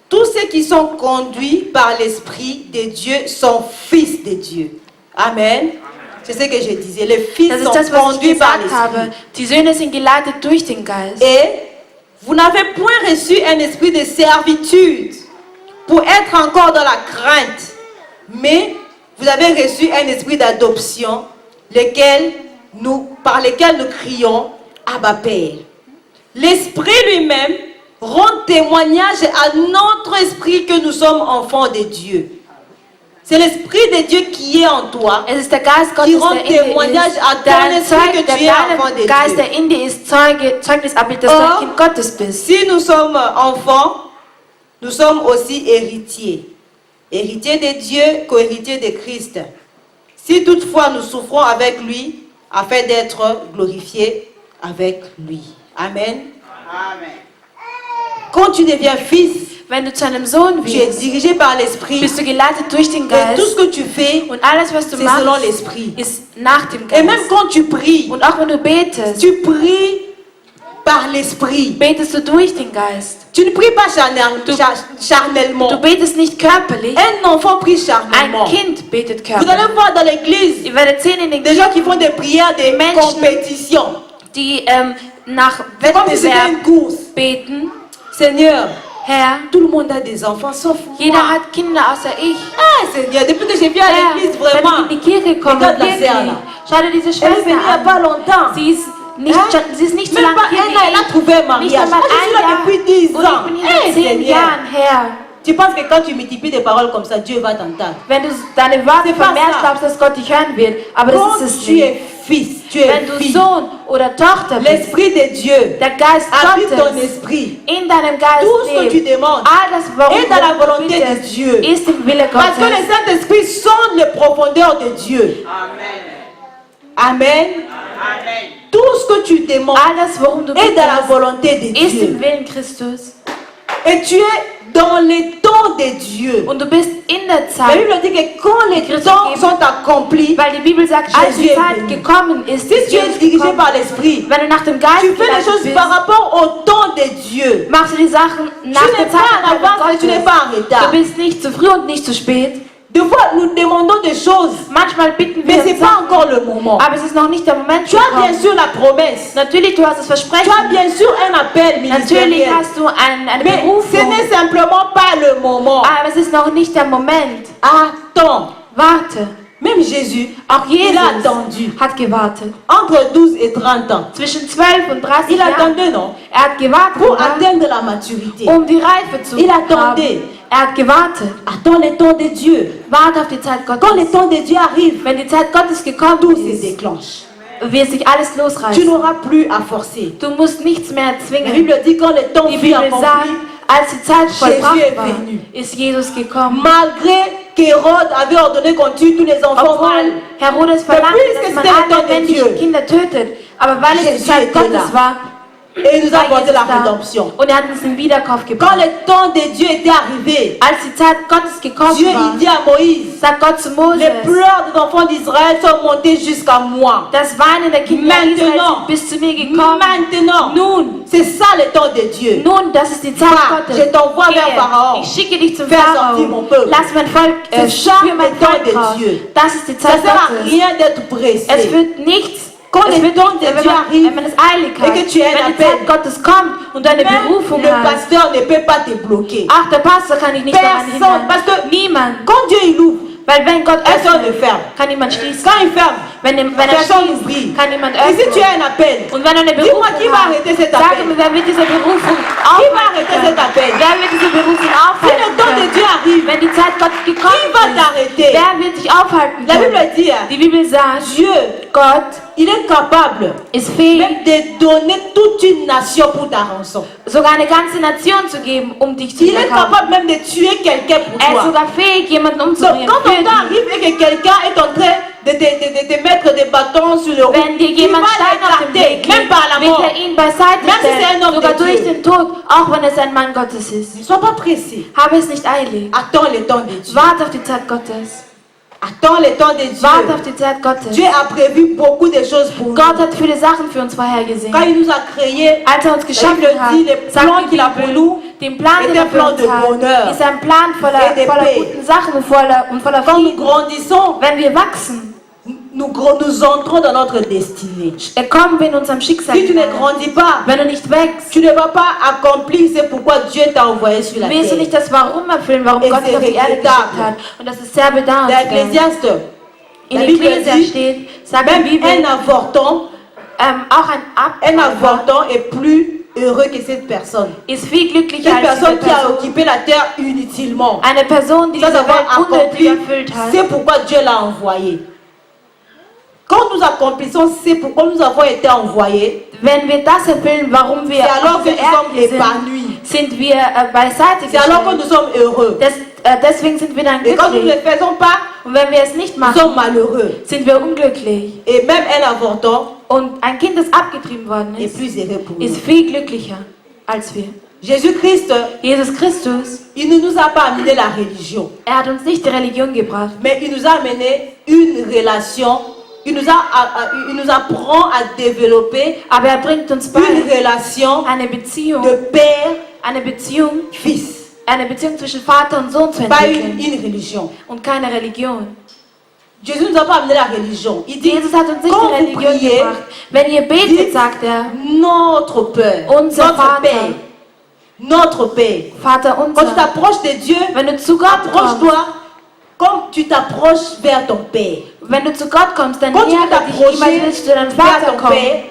tous ceux qui sont conduits par l'Esprit de Dieu sont fils de Dieu. Amen. C'est ce que je disais. Les fils Das ist sont das, was ich conduits par gesagt habe. l'Esprit. Die Söhne sind geleitet durch den Geist. Et vous n'avez point reçu un esprit de servitude pour être encore dans la crainte, mais vous avez reçu un esprit d'adoption, par lequel nous crions Abba Père. L'Esprit lui-même rend témoignage à notre esprit que nous sommes enfants de Dieu. C'est l'Esprit de Dieu qui est en toi. Es ist der Geist Gottes, Die rend der in dir témoignage ist. à ton Der esprit que tu es enfant deinem de Geist, Dieu. der in dir ist, Zeugnis abgibt, dass du ein Kind Gottes bist. Si nous sommes enfants, nous sommes aussi héritiers. Héritiers de Dieu, co-héritiers de Christ. Si toutefois nous souffrons avec lui, afin d'être glorifiés avec lui. Amen. Quand tu deviens fils, Wenn du zu einem Sohn tu es wirst, dirigé par l'Esprit. bist du geleitet durch den Et tout ce Geist. que tu fais, Und alles, was du c'est selon machst, l'Esprit. ist nach dem Et même Geist. quand tu pries, Und auch wenn du betest, tu pries par l'Esprit. betest du durch den Geist. Tu ne pries pas charnellement. Du betest nicht körperlich. Un enfant prie Ein charnellement. Kind betet Vous allez körperlich. voir dans l'église Ihr werdet sehen in den des gens qui font des prières de Menschen, compétition. die nach C'est comme si c'était Wettbewerb une course. beten. Seigneur, Herr, tout le monde a des enfants sauf jeder moi. hat Kinder außer ich. Ah Seigneur, depuis que je viens à Herr, l'église, seit vraiment. ich in die Kirche komme, Regarde la wirklich. sœur là. Schau dir diese Elle est venue il n'y a Schwester pas an. longtemps. Sie ist Sie ist nicht so Même lange pas hier un an, elle a wie trouvé un ich. Nicht mariage. einmal Moi, je suis ein là Jahr. depuis 10 Und ans. ich bin hier seit 10 Seigneur. Jahren her. Tu penses que quand tu multiplies des paroles comme ça, Dieu va t'entendre. Wenn du deine Worte C'est pas vermehrst, ça. glaubst du, dass Gott dich hören wird. Aber das Quand ist es tu nicht. es fils, tu es Wenn du fille, Sohn oder Tochter bist, l'Esprit de Dieu der Geist habite ton Gottes esprit. in deinem Geist Tout ce que tu lebt. demandes All das, warum est dans la du volonté de bittest, Dieu. ist im Wille Parce que le Gottes. Saint-Esprit sonde les profondeurs de Dieu. Amen. Tout ce que tu demandes All das, worum du est dans la bittest, volonté de ist Dieu. im Willen Christus. Et tu es dans les temps de Dieu. Und du bist in der La Zeit, Bible dit que quand les temps sont accomplis, weil die Bibel sagt, als die Jésus est Zeit venu. gekommen ist, si ist tu es Jesus dirigé gekommen. par l'Esprit, Wenn du nach dem Geist tu fais les geleitet choses bist, par rapport au temps de Dieu. machst du die Sachen nach Tu n'es der Zeit pas en avance et tu n'es Gottes. pas en retard. Du bist nicht zu früh und nicht zu spät. Des fois, nous demandons des choses, Manchmal bitten mais wir ce n'est um pas Sachen, encore le moment. aber es ist noch nicht der Moment Tu as bien gekommen. sûr la promesse. Natürlich, du hast das Tu as Versprechen. bien sûr un appel Natürlich ministériel. hast du eine Mais ce Berufung. n'est simplement pas le moment. Aber es ist noch nicht der Moment. Attends. Warte. Même Jésus, Auch il a Jesus attendu. hat gewartet. Entre 12 et 30 ans. Zwischen 12 und 30 Il Jahren. attendait, non? Er hat gewartet, Pour oder? atteindre la maturité. Um die Reife zu Il haben. attendait. Er hat gewartet. Attends le temps de Dieu. Warte auf die Zeit Quand Gottes. le temps de Dieu arrive, Wenn die Zeit Gottes gekommen tout se ist, déclenche. wird sich alles Tu losreißen. n'auras plus à forcer. Du musst nichts mehr La zwingen. Bible dit quand le temps Die fut Bibel sagt, accompli, als die Zeit vollbracht est war, venu. ist Jesus gekommen. malgré qu'Hérode avait ordonné qu'on tue tous les enfants Obwohl mâles, Herodes verlangte, puisque dass man c'était le temps alle de männlichen Dieu. Kinder tötet. Aber weil es die Jésus Zeit était Gottes là. war, et il nous a war apporté Jesus la da. rédemption. Und er hat uns den Wiederkauf Quand gebracht. le temps de Dieu était arrivé, Als die Zeit Gottes gekommen Dieu war, il dit à Moïse, sagt Gott zu les Moses, pleurs des enfants d'Israël sont montés jusqu'à moi. das Weinen der Kinder Israels sind bis zu mir gekommen. Maintenant, Nun, c'est ça le temps de Dieu. nun, das ist die Zeit Va, Gottes. je t'envoie vers Gehe, Pharaon. ich schicke dich zum Fais Pharao. sortir mon peuple. Lass mein Volk C'est ça führe mein le temps Volk de raus. Dieu. Das ist die Ça Zeit ne sert à Gottes. rien d'être Es pressé. wird nichts, Quand es le wird temps nichts, de wenn Dieu man, arrive, wenn man es eilig hat, et que tu as un wenn die appel, Zeit Gottes kommt und du eine Même Berufung le hast. pasteur ne peut pas te bloquer. Ach, der Pastor kann dich nicht daran Personne, hindern. parce que Niemand. quand Dieu il ouvre, Weil wenn Gott personne ne öffnet, ferme. kann niemand schließen. Quand il ferme, Wenn er personne schließt, n'oublie. kann niemand Et si tu öffnen. as un appel, Und wenn du eine dis-moi Berufung qui va hast, arrêter cet sag appel. mir, wer wird diese Berufung Qui va arrêter cet aufhalten? appel? Wer wird diese Berufung Si le aufhalten temps de können? Dieu arrive, Wenn die Zeit Gottes qui gekommen va ist, t'arrêter? wer wird dich aufhalten La Bible können? dit, Die Bibel sagt, Dieu, Gott il est capable ist fähig, même de donner toute une nation pour ta rançon. sogar eine ganze Nation zu geben, um dich zu Il est verkaufen. capable même de tuer quelqu'un pour Er ist toi. sogar fähig, jemanden Donc umzubringen. quand für ton temps dich. arrive et que quelqu'un est en train de te mettre des bâtons sur le Wenn roue, dir tu jemand vas Stein auf den l'écarter, Weg même legt, par la wird mort. er ihn beiseite Même si c'est un stellen, homme sogar de durch Dieu. den Tod, auch wenn es ein Mann Gottes ist. Ne sois pas pressé. Habe es nicht eilig. Attends le temps de Dieu. Warte auf die Zeit Gottes. Attends le temps de Warte Dieu. auf die Zeit Gottes. Dieu a prévu beaucoup de choses pour nous. Gott hat viele Sachen für uns vorhergesehen. Quand il nous a créés, Als er uns geschaffen Bible hat, dit, les sagt plans die qu'il a pour Bibel, nous den Plan, den est er un für plan uns de bonheur hat, ist ein Plan voller, et de voller paix. guten Sachen und voller quand nous Frieden. grandissons, Wenn wir wachsen, nous entrons dans notre destinée. kommen wir in unserem Schicksal Si tu ne hinein. grandis pas, Wenn du nicht wächst, tu ne vas pas accomplir ce pourquoi Dieu t'a envoyé sur la wirst du nicht terre. das Warum erfüllen, warum Et Gott c'est dich auf die Erde geschickt regrettable. hat. Und das ist sehr Dans bedauernswert. l'Ecclésiaste, In la Bible Ecclesia dit, steht, sagt die même Bibel, un avorton, auch ein avorton est plus heureux que cette personne. ist viel glücklicher Cette als personne diese qui a Person. occupé la terre inutilement. Eine Person, die Sans diese Welt avoir unnötig accompli, erfüllt hat. c'est pourquoi Dieu l'a envoyé. Quand nous accomplissons, c'est pourquoi nous avons été envoyés. Wenn wir das erfüllen, warum wir C'est alors auf que dieser nous sommes Erde épanouis. sind wir beiseite C'est alors que gestellt. nous sommes heureux. Deswegen sind wir dann Et quand nous ne le glücklich. faisons pas, Und wenn wir es nicht nous machen, sommes malheureux. sind wir unglücklich. Et même un avorton Und ein Kind, das abgetrieben worden est ist, plus heureux pour nous. ist viel glücklicher als wir. Jésus-Christ, Jesus Christus, il ne nous a pas amené la religion, er hat uns nicht die Religion gebracht, mais il nous a amené une relation. Il nous apprend à développer aber er bringt uns une bei relation eine Beziehung, de père-fils, eine Beziehung zwischen Vater und Sohn zu pas entwickeln une religion. und keine Religion. Jésus ne nous a pas amené la religion. Il dit, Jesus hat uns nicht quand die vous Religion priez, gebracht. Wenn ihr betet, dites, sagt er, notre Père, Unser notre Vater. Père, notre Père. Vater Quand tu unser. t'approches de Dieu, Wenn du zu Gott kommst, approche-toi comme tu t'approches vers ton Père. wenn du zu Gott kommst, dann Quand tu nähere veux dich immer t'approcher willst du deinen vers Vater ton kommen. Père,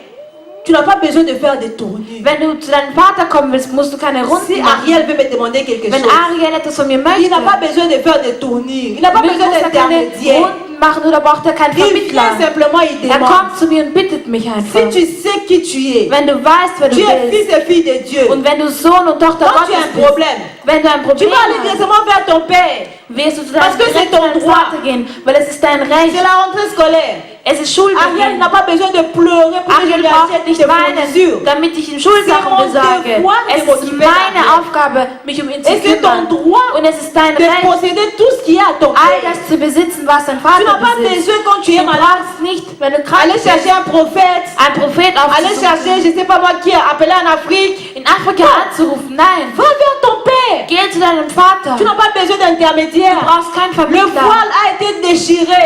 tu n'as pas besoin de faire des tournures. Wenn du zu deinem Vater kommen willst, musst du keine Si Runden machen. Ariel veut me demander quelque Wenn chose, Ariel etwas von mir il möchte, n'a pas besoin de faire des tournures. Il n'a pas muss besoin er keine d'intermédiaire. Runden machen oder braucht er keinen Il vient Vermittler. simplement, il Er demande. kommt zu mir und bittet mich Si einfach. tu sais qui tu es, Wenn du weißt, wer du tu es bist, fils et fille de Dieu. und wenn du Sohn und Tochter Quand tu Gottes as un bist, problème, wenn du ein tu Problem vas aller hast, directement vers ton père. wirst du zu Parce deinem que c'est direkt zu ton deinem droit. Vater gehen, weil es ist dein C'est Recht. la rentrée scolaire. Es ist Ariel Schulbeginn. n'a pas besoin de pleurer pour que je Ariel lui braucht achète nicht des weinen, fournitures. damit ich ihm Schulsachen C'est mon besorge. devoir de Es ist m'occuper meine d'Ariel. Aufgabe, mich um ihn zu Et c'est ton kümmern. droit Und es ist dein de Recht, posséder tout ce qui est à ton all père. das zu besitzen, was dein Tu n'as Vater pas besitzt. besoin quand tu es Du malade, brauchst nicht, wenn du krank aller bist, chercher un prophète, einen Prophet aller chercher, aufzusuchen, je sais pas moi qui est appelé en Afrique. in Afrika anzurufen. Nein, Va vers ton père. geh zu deinem Vater. Tu n'as pas besoin d'intermédiaire. Du brauchst keinen Le Vermittler. voile a été déchiré.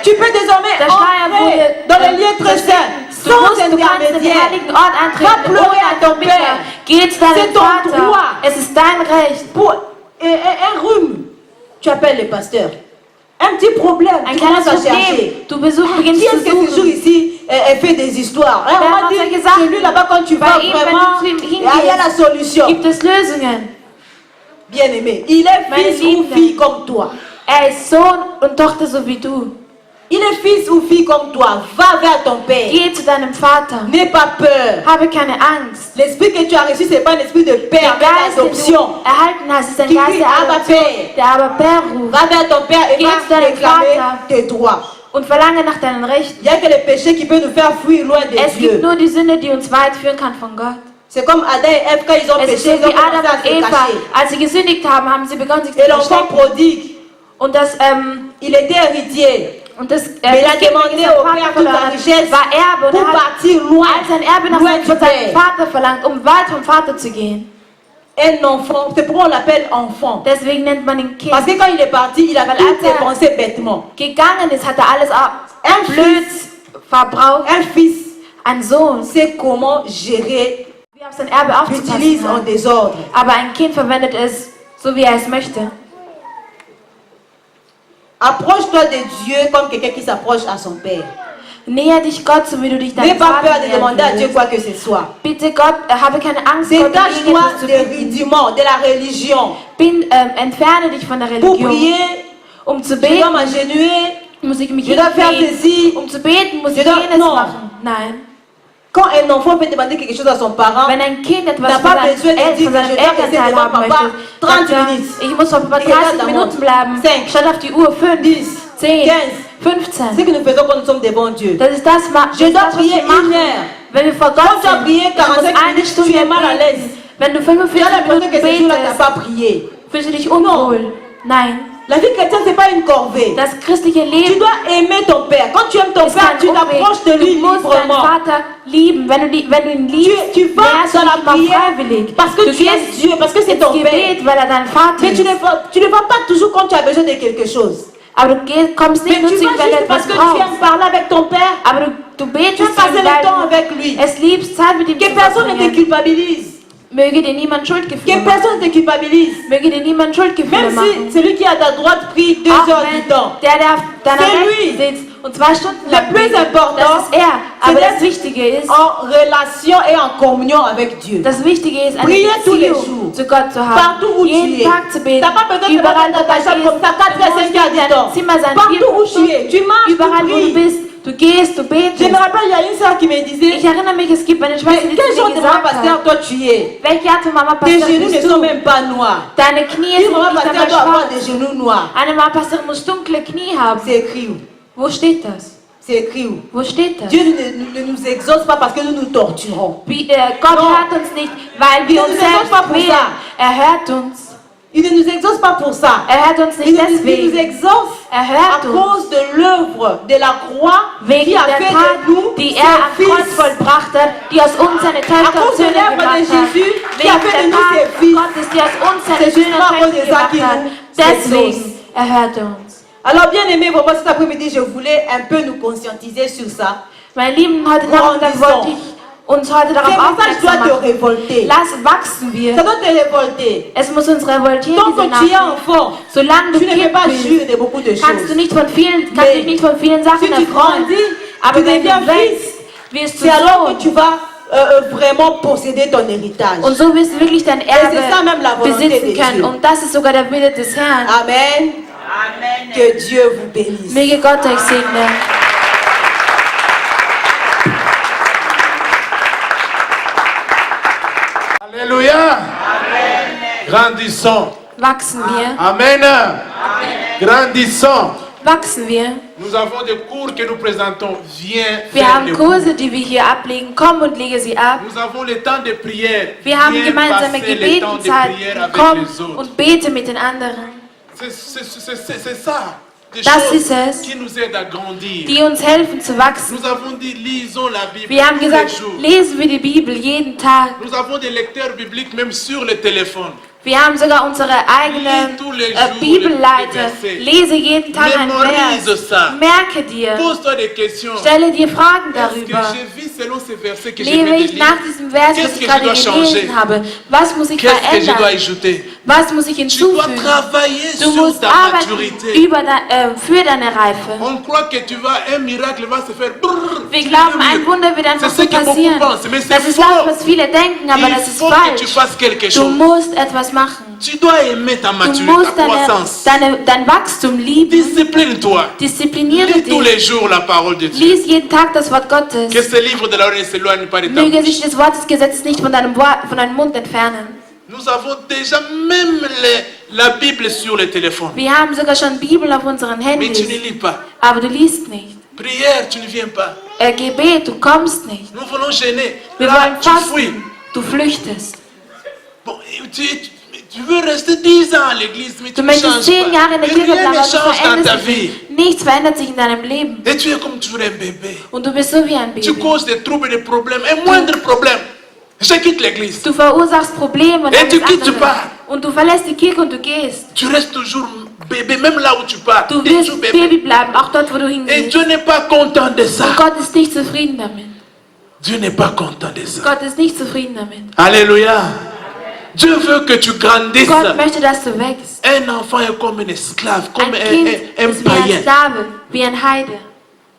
Tu peux désormais Der Schleier entrer wurde dans les lieux très saints Du sans kannst in den intermédiaire. heiligen Ort eintreten. Va pleurer ohne à einen ton Vermittler. père. Geh zu deinem C'est ton Vater. droit. Es ist dein Recht. Pour un rhume, tu appelles le pasteur. Un petit problème, Ein tu commences kleines à chercher. Problem. Du beginnst Qui zu est-ce que ce jour suchen. ici fait des histoires? Wer On hat m'a dit, solche Sachen? celui là-bas, quand tu Bei vas ihm, wenn vraiment, du zu ihm il y a la hingehst, solution. gibt es Lösungen. Bien aimé, il est Meine fils ou Liebe. fille comme toi. Er ist Sohn und Tochter so wie du. Il est fils ou fille comme toi. Va vers ton père. Geh zu deinem Vater. N'aie pas peur. Habe keine Angst. L'esprit que tu as reçu, ce n'est pas un esprit de Der père, mais Geist, den d'adoption. du erhalten hast, ist ein Qui Geist dit, der Abba, Adoption, Père. der aber Père ruft. Va vers ton père et Geh zu va deinem réclamer Vater. tes droits. Und verlange nach deinen Rechten. Il n'y a que le péché qui peut nous faire fuir loin de Es gibt Dieu. nur die Sünde, die uns weit führen kann von Gott. C'est comme Adam et Ève, quand ils ont Es ist péché, so ils ont wie Adam commencé à und se Eva, cacher. als sie gesündigt haben, haben sie begonnen, sich zu Et l'enfant verstecken. prodigue, Und das, il était héritier. und das, Mais il a das Kind, demandé welches au sein Père Vater toute la verloren hat, richesse war Erbe und pour er hat partir loin, all sein Erbe nach loin du von seinem Père. Vater verlangt, um weit vom Vater zu gehen. Un enfant, c'est pourquoi on l'appelle enfant. Deswegen nennt man ihn Kind. Parce que quand il est parti, il a Weil tout als er dépensé bêtement. gegangen ist, hat er alles Ein blöd verbraucht. Un fils Ein Sohn, sait comment gérer, wie auf sein Erbe utilise aufzupassen en hat. désordre. Aber ein Kind verwendet es so, wie er es möchte. Approche-toi de Dieu comme quelqu'un qui s'approche à son Père. Näher dich Gott, so wie du dich N'aie deinem pas peur Vater de nähern demander à Dieu willst. quoi que ce soit. Bitte Gott, habe keine Angst, Gott um Détache-toi irgendetwas zu des bitten. rudiments, de la religion. Entferne dich von der Pour Religion. prier, Um zu je dois beten, m'agenouiller. muss ich mich Je dois faire hinknien. ceci. Um zu beten, muss Je ich dois- jenes non. machen. Nein. Quand un enfant peut demander quelque chose à son parent, Wenn ein Kind etwas n'a von pas seinem, besoin de dire, von seinem je dois rester Elternteil devant haben papa möchte, 30 sagt er, minutes. ich muss auf Papa Ich regarde 30 la Minuten montre. bleiben. 5, Statt auf die Uhr 5, 10, 10, 15. 15. Ce que nous faisons quand nous sommes devant Dieu. Das ist das, Je dois das, was prier wir machen. 1 heure. Wenn wir vor Quand Gott tu as sind, prié du musst 45 eine minutes, Stunde tu es mal à l'aise. beten. Wenn du Tu as 45 l'impression Minuten que ce jour-là, tu n'as betest, pas prié. fühlst du dich unwohl. Nein. La vie chrétienne, ce n'est pas une corvée. Das christliche Tu Leben dois aimer ton Père. Quand tu aimes ton ist Père, kein tu Umweg. t'approches de lui Du musst deinen librement. Vater lieben. Wenn du ihn liebst, Tu vas näherst du dans la dich immer prière freiwillig. parce que Du tu aimes gehst Dieu, parce que c'est ins ton Père. Gebet, weil er dein Vater Mais tu ist. ne vas pas toujours quand tu as besoin de quelque chose. Aber du kommst Mais nicht nur tu zu ihm, vas wenn du juste parce etwas que tu brauchst. aimes parler avec ton Père. Aber du betest Tu aimes passer ihm, le temps weil avec lui. du es liebst, Zeit mit ihm Que zu personne ne te verbringen. culpabilise. Möge dir niemand Schuldgefühle Que machen. personne ne te culpabilise. Möge dir niemand Schuldgefühle Même machen. si celui qui est à ta droite prie 2 Auch heures wenn du temps. der auf deiner C'est Rechten lui. sitzt und 2 Stunden lang Le plus betet, important, das ist er. Aber c'est das d'être Wichtige ist, en relation et en communion avec Dieu. das Wichtige ist, eine Prier tous les Beziehung jours. zu Gott zu haben. Partout où tu Jeden es. Tag zu Tu beten. n'as pas besoin de Überall, rentrer wo dans ta du chambre comme ça 4 bist. heures, 5 heures Du du musst temps. in deinem Zimmer sein. Partout où 4 tu es, tu marches, Überall, tu wo du pries. bist. Du gehst, du Je betest. me rappelle, il y a une soeur qui me disait, Ich erinnere mich, es gibt eine mais Schwester, die quel zu genre mir de maman gesagt pasteur hat, toi tu es? welche Art von Mama Tes Pasteur genoux ne bist sont du? même pas noirs. Deine Knie Une sind maman nicht pasteur einmal doit avoir schwarz. des genoux noirs. Eine Mama Pasteur muss dunkle Knie haben. C'est écrit où? Wo steht das? C'est écrit où? Wo steht das? Dieu ne nous exauce pas parce que nous nous torturons. Gott Non. hört uns nicht, weil wir Il uns ne nous exauce selbst pas pour quälen. ça. Er hört uns. Il ne nous exauce pas pour ça. Er hört uns Il nicht nous deswegen. exauce Er à hört uns cause de l'œuvre de la croix wegen qui a der fait Tat, de nous die ses er am Kreuz fils. vollbracht hat, die aus uns seine À Töchter und cause de Söhne l'œuvre gemacht de hat. Jésus qui a Wegen fait de der nous ses Tat fils. Gottes, die aus uns seine C'est Söhne justement à und cause de Töchter ça qu'il gemacht hat. nous exauce. Deswegen erhört er uns. Alors bien aimé, vraiment cet après-midi, je voulais un peu nous conscientiser sur ça. Meine Lieben, heute Nachmittag wollte ich uns heute darauf Ces messages aufmerksam doivent te machen. révolter. Wachsen wir. Ça doit te révolter. Es muss uns revoltieren, Tant diese que tu es Nachricht. enfant, Solange du tu ne peux Kind pas bist, juger de beaucoup de kannst du choses. nicht von vielen, Mais dich nicht von vielen Sachen Si tu erfreuen. grandis, Aber tu wenn deviens du wächst, fils, wirst du C'est alors tun. que tu vas vraiment posséder ton héritage. Und so wirst du wirklich dein c'est ça même la Erbe volonté de besitzen können. Dieu. Und das ist sogar der Wille des Herrn. Amen. Que Dieu vous bénisse. Möge Gott euch segnen. Alléluia. Grandissons. Wachsen wir. Amen. Grandissons. Wachsen wir. Nous avons des cours que nous présentons. Viens Wir faire haben les cours. Kurse, die wir hier ablegen. Komm und lege sie ab. Nous avons le temps de prière. Wir haben Viens gemeinsame passer le temps de prière Gebetszeiten. avec Komm les autres. und bete mit den anderen. C'est ça. Des Das choses ist es, qui nous aident à grandir. die uns helfen zu wachsen. Nous avons dit, lisons la Bible Wir haben tous gesagt, les jours. lesen wir die Bibel jeden Tag. Nous avons des lecteurs bibliques même sur le téléphone. Wir haben sogar unsere eigene Bibelleiter. Lese jeden Tag ein Vers. Merke dir. Pose-toi des questions. Stelle dir Fragen Est-ce que darüber. je vis selon ces versets que je Lebe viens de ich lire? nach diesem Vers, was Qu'est-ce ich que je gerade dois changer? gelesen habe? Was muss ich Qu'est-ce que je dois verändern? ajouter? Was muss ich Tu dois hinzufügen? travailler Du sur musst ta arbeiten maturité. für deine Reife. On croit que tu vas, un miracle va se faire. Brrr, Wir glauben, ein Wunder wird einfach C'est so ce que beaucoup passieren. pensent, mais c'est Das ist faux. das, was viele denken, aber das Il ist faut que tu falsch. fasses quelque Du chose. musst etwas machen. Tu dois aimer ta Du maturité, musst ta croissance. dein Wachstum lieben. Discipline-toi. Diszipliniere Lis tous les dich. jours la parole de Dieu. Lies jeden Tag das Wort Gottes. Que ce livre de la loi ne s'éloigne pas de ta Möge bouche. sich das Wort des Gesetzes nicht von deinem Mund entfernen. Nous avons déjà même la Bible sur le téléphone. Wir haben sogar schon Bibel auf unseren Mais tu ne Handys. lis pas. Aber du liest nicht. Prière, tu ne viens pas. Gebet, du kommst nicht. Nous voulons gêner. Wir Là, wollen tu fuis. fasten. Du flüchtest. Bon, tu veux rester 10 ans à l'église, mais Du tu ne möchtest changes 10 Jahre in pas. der Et Kirche rien bleiben, ne aber du change dans ta veränderst vie. dich nicht. Nichts verändert sich in deinem Leben. Et tu es comme toujours un bébé. Und du bist so wie ein Tu Baby. causes des troubles, des problèmes. Un moindre problème. Je quitte l'église. Du verursachst Probleme und Et tu alles quittes, tu andere. pars. Und du verlässt die Kirche und du gehst. Tu restes toujours bébé, même là où tu pars. Du Toujours wirst bébé. Baby bleiben, auch dort, wo du Et hingehst. Dieu n'est pas content de ça. Und Gott ist nicht zufrieden damit. Dieu n'est pas content de ça. Gott ist nicht zufrieden damit. Alléluia. Dieu veut que tu grandisses. Gott möchte, dass du wächst. Un enfant est comme un esclave, comme Ein Kind un ist wie ein païen. Sklave, wie ein Heide.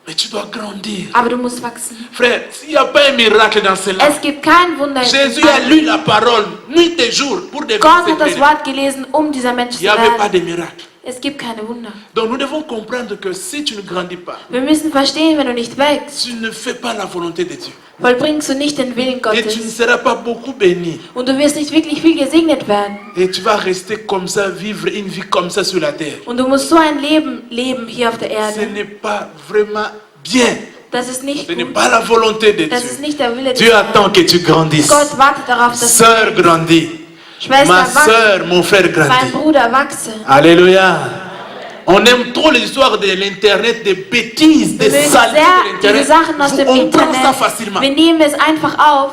Mais tu dois grandir. Aber du musst wachsen. Frère, s'il n'y a pas un miracle dans cela, Es gibt kein Wunder. Jésus a lu la parole nuit et jour pour devenir Gott ce hat das qu'il est. Wort gelesen, um dieser Mensch Il zu n'y avait pas werden. de miracle. Es gibt keine Wunder. Donc nous devons comprendre que si tu ne grandis pas, Wir müssen verstehen, wenn du nicht wächst, tu ne fais pas la volonté de Dieu. vollbringst du nicht den Willen Et tu ne Gottes. seras pas beaucoup béni. Und du wirst nicht wirklich viel gesegnet werden. Et tu vas rester comme ça, vivre une vie comme ça sur la terre. Und du musst so ein Leben leben hier auf der Ce Erde. n'est pas vraiment bien. Das ist nicht Ce n'est gut. pas la volonté de Das ist Dieu. nicht der Wille des Dieu Herrn. attend que tu grandisses. Gott wartet darauf, dass Sœur du grandis. Schwester Ma wachst, sœur, mon frère mein grandit. Bruder wachse. Alléluia. On aime trop les histoires de l'internet, des bêtises, des Wir mögen saletés sehr de diese Sachen aus dem l'internet. On prend ça Internet. facilement. Wir nehmen es einfach auf.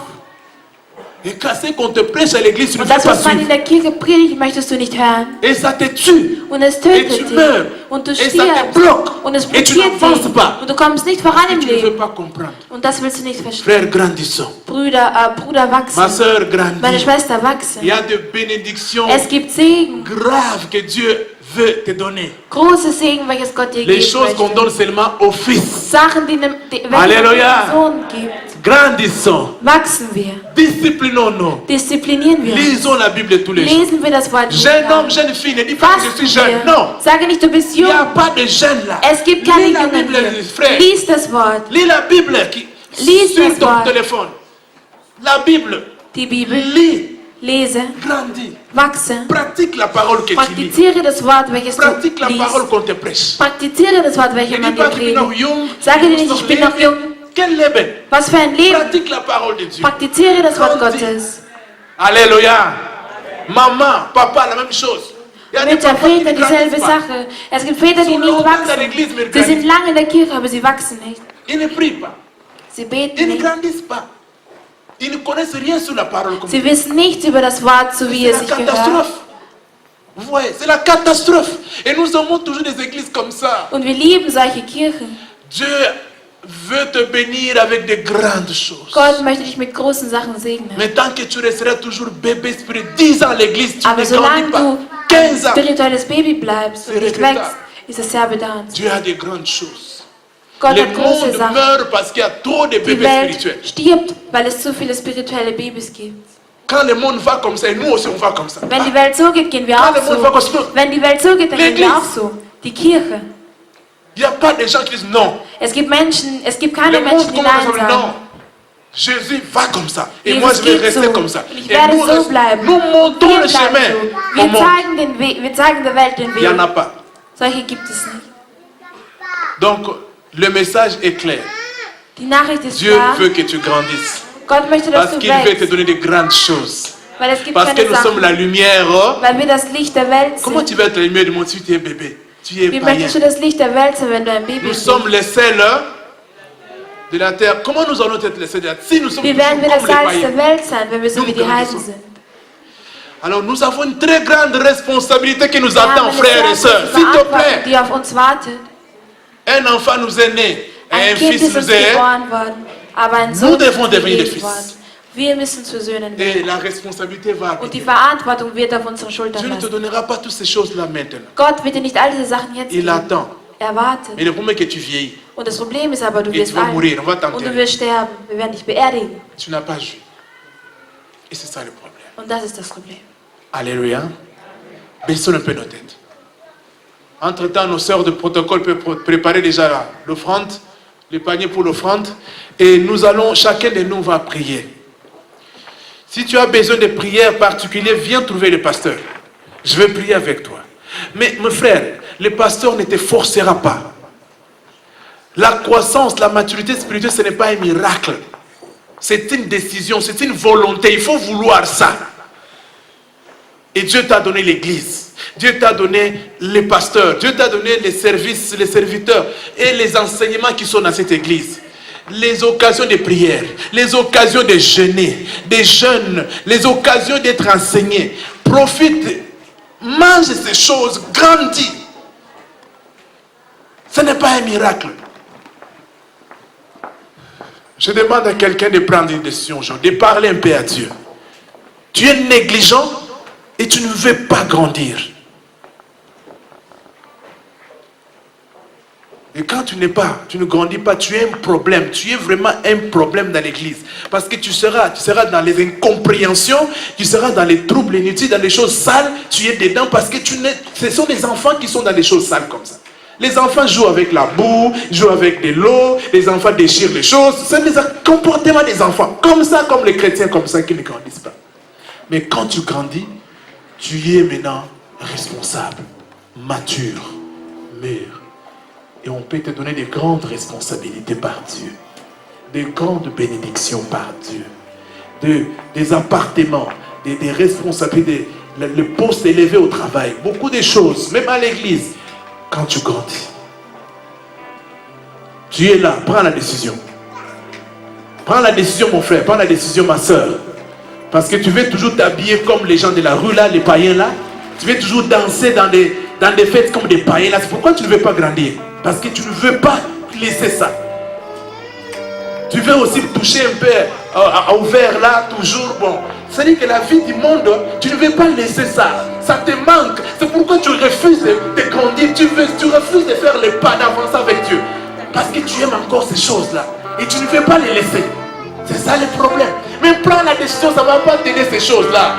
Et quand c'est qu'on te prêche à l'église, tu ne Und fais das, pas was man in suivre. der Kirche predigt, möchtest du nicht hören. Et ça te tue. Und es Et tötet tu dich. meurs. Und du Et ça te stirbst. bloque. Und es Et tu blockiert n'avances dich. pas. Und du kommst nicht voran Et im tu ne veux Leben. pas comprendre. Und das willst du nicht verstehen. Frère, grandissons. Bruder Ma wachsen. sœur, Meine grandis. Schwester Il y wachsen. a de bénédictions Es gibt Segen. graves que Dieu veut te donner. Große Segen, welches Gott dir Les geben choses qu'on möchte. donne seulement aux fils. Sachen, die welche Halleluja. der Sohn gibt. Grandissons. Wachsen wir. Disciplinons-nous. Disziplinieren wir. Lisons la Bible tous les jours. Lesen wir das Wort. Jeune jeden homme, Tag. jeune fille, ne dis pas que je Fasten suis jeune. wir. Non. Sage nicht, du bist Il n'y jung. a pas de jeunes là. Es gibt keine Lis la Jungen Bible, hier. frère. Lies das Wort. Lis la Bible Lies sur das ton Wort. téléphone. La Bible. Die Bibel. Lis. Lese. Grandis. Wachse. Pratique la parole que tu lis. Praktiziere das Wort, welches du Pratique la parole liest. qu'on te prêche. Praktiziere das Wort, welches Ne man dis dir pas que tu es noch predigt. jung. Sage dir nicht, ich bin noch jung. Quel Leben. Was für ein Leben. Pratique la parole de Dieu. Praktiziere das Wort Grandis. Gottes. Alléluia. Maman, papa, la même chose. Il y a des Mit der papas qui Väter ne dieselbe grandissent pas. Sache. Es gibt Väter, die Sont nicht longtemps dans wachsen. l'église, mais Sie sind grandissent. lange in der Kirche, aber sie wachsen nicht. Ils ne prient pas. Sie beten Ils ne nicht. grandissent pas. Ils ne connaissent rien sur la parole. Comme Sie wissen nichts über das Wort, so wie c'est es la sich gehört. catastrophe. Vous voyez, c'est la catastrophe. Et nous aimons toujours des églises comme ça. Und wir lieben solche Kirchen. Dieu veut te bénir avec de grandes choses. Gott möchte dich mit großen Sachen segnen. Mais tant que tu resteras toujours bébé spirituel, 10 ans à l'église, tu Aber ne grandis solange pas. du 15 ans. spirituelles Baby bleibst und C'est nicht regrettable. wächst, ist es sehr bedauernswert. Dieu a de grandes choses. Gott Le hat große monde Sachen. meurt parce qu'il y a trop de Die bébés Welt spirituels. stirbt, weil es zu viele spirituelle Babys gibt. Quand le monde va comme ça, et nous aussi on va comme ça. Wenn die Welt so geht, gehen wir Quand auch le monde va comme ça, so. Wenn die Welt so geht, dann gehen wir auch so. Die Kirche. il n'y a pas de gens qui disent non. Es gibt Le keine Menschen, monde die commence à Nein dire sagen. non. Jésus va comme ça. Et Jesus moi je vais geht rester so. comme ça. Und ich Et werde nous, so bleiben. nous montons Wir le bleiben chemin so. au monde. Wir zeigen der Welt den Il n'y en a Weg. pas. Solche gibt es nicht. Donc le message est clair. Die Nachricht ist Dieu klar. veut que tu grandisses. Gott möchte, dass Parce du qu'il veut te wächst. donner de grandes choses. Weil es gibt Parce que keine nous sommes Sachen. la lumière. Weil wir das Licht der Welt Comment sind. tu vas être la lumière du monde si tu es bébé? Tu es Wie païen. möchtest du das Licht der Welt sein, wenn du ein Baby Nous bist? sommes les sels de la terre. Comment nous allons être les sels de la terre si nous sommes Wie toujours werden wir das comme les Salz der païens? Welt sein, wenn wir so Nous wie die Heiden grandissons. sind? Alors nous avons une très grande responsabilité qui nous Wir haben attend, eine frères et sehr sœurs. große S'il te Verantwortung, plaît, die auf uns wartet. un enfant nous est né et Ein un Kind fils ist uns nous est. geboren worden, aber ein Nous Sohn devons ist devenir des gegeben fils. worden. Wir müssen zu Söhnen Et werden. la responsabilité va Und die arriver. Verantwortung wird auf unsere Schultern Dieu ne te lassen. donnera pas toutes ces choses-là maintenant. Gott wird dir nicht all diese Sachen jetzt Il geben. attend. Er wartet. Mais le problème est que tu vieillis. Und das Problem ist aber, du Et wirst tu vas alt. mourir, on va Und du t'enterrer. wirst sterben. Wir werden dich beerdigen. Tu n'as pas joué. Et c'est ça le problème. Und das ist das Problem. Alléluia. Baissons un peu nos têtes. Entre-temps, nos sœurs de protocole peuvent préparer déjà l'offrande, le panier pour l'offrande. Et nous allons, chacun de nous va prier. Si tu as besoin de prières particulières, viens trouver le pasteur. Je vais prier avec toi. Mais mon frère, le pasteur ne te forcera pas. La croissance, la maturité spirituelle, ce n'est pas un miracle. C'est une décision, c'est une volonté. Il faut vouloir ça. Et Dieu t'a donné l'église. Dieu t'a donné les pasteurs. Dieu t'a donné les services, les serviteurs et les enseignements qui sont dans cette église. Les occasions de prière, les occasions de jeûner, des jeûnes, les occasions d'être enseigné. Profite, mange ces choses, grandis. Ce n'est pas un miracle. Je demande à quelqu'un de prendre une décision aujourd'hui, de parler un peu à Dieu. Tu es négligent et tu ne veux pas grandir. Et quand tu ne grandis pas, tu es un problème. Tu es vraiment un problème dans l'église. Parce que tu seras dans les incompréhensions, tu seras dans les troubles inutiles, dans les choses sales. Tu es dedans parce que ce sont des enfants qui sont dans les choses sales comme ça. Les enfants jouent avec la boue, jouent avec de l'eau, les enfants déchirent les choses. C'est des comportements des enfants. Comme ça, comme les chrétiens, comme ça, qui ne grandissent pas. Mais quand tu grandis, tu es maintenant responsable, mature, mûr. Et on peut te donner des grandes responsabilités par Dieu. Des grandes bénédictions par Dieu. Des appartements, des responsabilités, le poste élevé au travail. Beaucoup de choses, même à l'église. Quand tu grandis, tu es là, prends la décision. Prends la décision, mon frère, prends la décision, ma soeur. Parce que tu veux toujours t'habiller comme les gens de la rue là, les païens là. Tu veux toujours danser dans des fêtes comme des païens là. C'est pourquoi tu ne veux pas grandir. Parce que tu ne veux pas laisser ça. Tu veux aussi toucher un peu au verre là, toujours bon. C'est-à-dire que la vie du monde, tu ne veux pas laisser ça. Ça te manque. C'est pourquoi tu refuses de grandir. Tu refuses de faire les pas d'avancer avec Dieu. Parce que tu aimes encore ces choses-là. Et tu ne veux pas les laisser. C'est ça le problème. Mais prends la décision, ça ne va pas t'aider ces choses-là.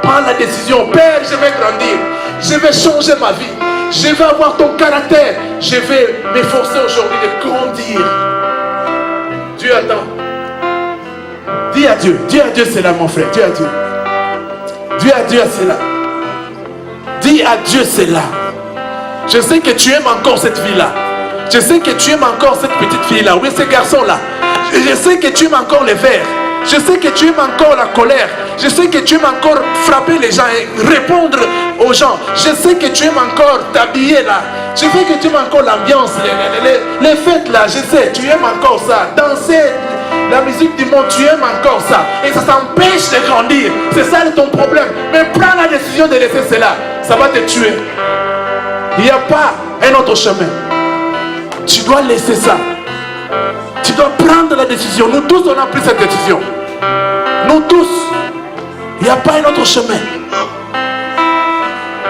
Prends la décision. Père, je vais grandir. Je vais changer ma vie. Je vais avoir ton caractère. Je vais m'efforcer aujourd'hui de grandir. Dieu attend. Dis à Dieu c'est là mon frère, dis à Dieu. Dis à Dieu c'est là. Dis à Dieu c'est là. Je sais que tu aimes encore cette fille-là. Je sais que tu aimes encore cette petite fille-là. Oui, ce garçon-là. Je sais que tu aimes encore les verres. Je sais que tu aimes encore la colère. Je sais que tu aimes encore frapper les gens et répondre aux gens. Je sais que tu aimes encore t'habiller là. Je sais que tu aimes encore l'ambiance, les fêtes là. Je sais, tu aimes encore ça. Danser, la musique du monde, tu aimes encore ça. Et ça t'empêche de grandir. C'est ça ton problème. Mais prends la décision de laisser cela. Ça va te tuer. Il n'y a pas un autre chemin. Tu dois laisser ça. Tu dois prendre la décision. Nous tous, on a pris cette décision. Nous tous. Il n'y a pas un autre chemin.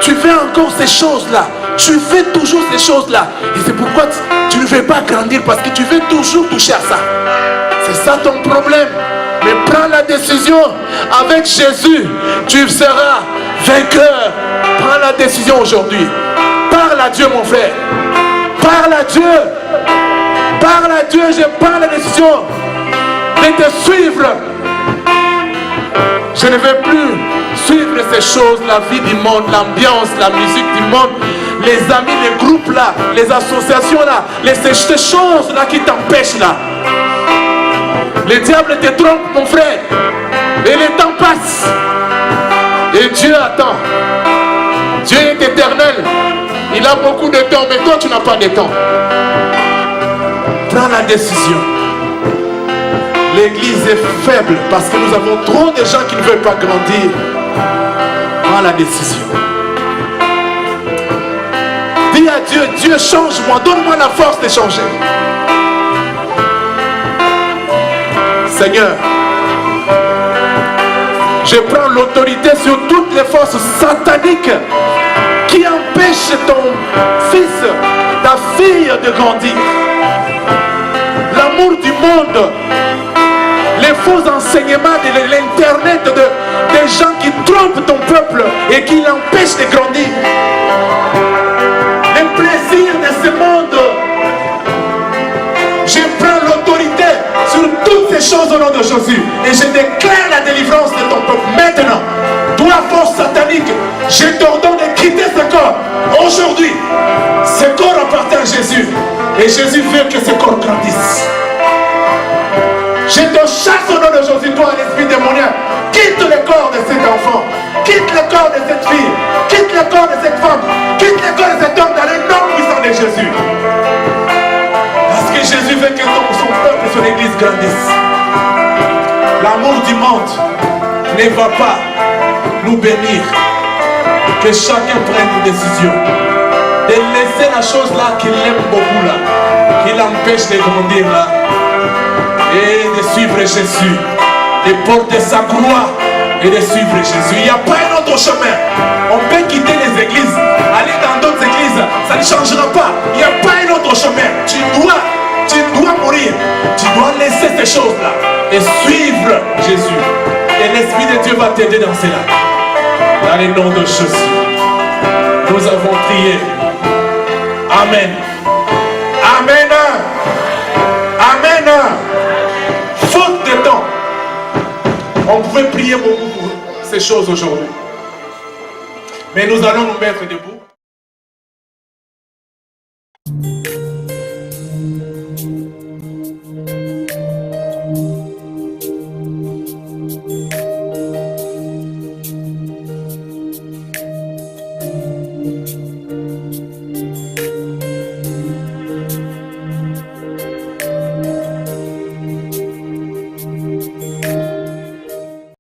Tu fais encore ces choses-là. Tu fais toujours ces choses-là. Et c'est pourquoi tu ne veux pas grandir, parce que tu veux toujours toucher à ça. C'est ça ton problème. Mais prends la décision. Avec Jésus, tu seras vainqueur. Prends la décision aujourd'hui. Parle à Dieu, mon frère. Parle à Dieu. Parle à Dieu. Je prends la décision de te suivre. Je ne vais plus suivre ces choses, la vie du monde, l'ambiance, la musique du monde, les amis, les groupes là, les associations là, ces choses là qui t'empêchent là. Le diable te trompe, mon frère. Et le temps passe. Et Dieu attend. Dieu est éternel. Il a beaucoup de temps, mais toi tu n'as pas de temps. Prends la décision. L'église est faible parce que nous avons trop de gens qui ne veulent pas grandir. Prends la décision. Dis à Dieu, Dieu change-moi, donne-moi la force de changer. Seigneur, je prends l'autorité sur toutes les forces sataniques qui empêchent ton fils, ta fille de grandir. L'amour du monde, les faux enseignements de l'internet, des gens qui trompent ton peuple et qui l'empêchent de grandir. Les plaisirs de ce monde. Je prends l'autorité sur toutes ces choses au nom de Jésus. Et je déclare la délivrance de ton peuple. Maintenant, toi, force satanique, je t'ordonne de quitter ce corps. Aujourd'hui, ce corps appartient à Jésus. Et Jésus veut que ce corps grandisse. Je te chasse au nom de Jésus, toi, l'esprit démoniaque. Quitte le corps de cet enfant. Quitte le corps de cette fille. Quitte le corps de cette femme. Quitte le corps de cet homme dans le nom puissant de Jésus. Parce que Jésus veut que son peuple et son église grandissent. L'amour du monde ne va pas nous bénir. Que chacun prenne une décision. De laisser la chose là qu'il aime beaucoup là. Qui l'empêche de grandir là. Et de suivre Jésus, de porter sa gloire et de suivre Jésus. Il n'y a pas un autre chemin. On peut quitter les églises, aller dans d'autres églises, ça ne changera pas. Il n'y a pas un autre chemin. Tu dois mourir. Tu dois laisser ces choses-là et suivre Jésus. Et l'Esprit de Dieu va t'aider dans cela. Dans le nom de Jésus, nous avons prié. Amen. Amen. Amen. Faute de temps, on pouvait prier beaucoup pour ces choses aujourd'hui. Mais nous allons nous mettre debout.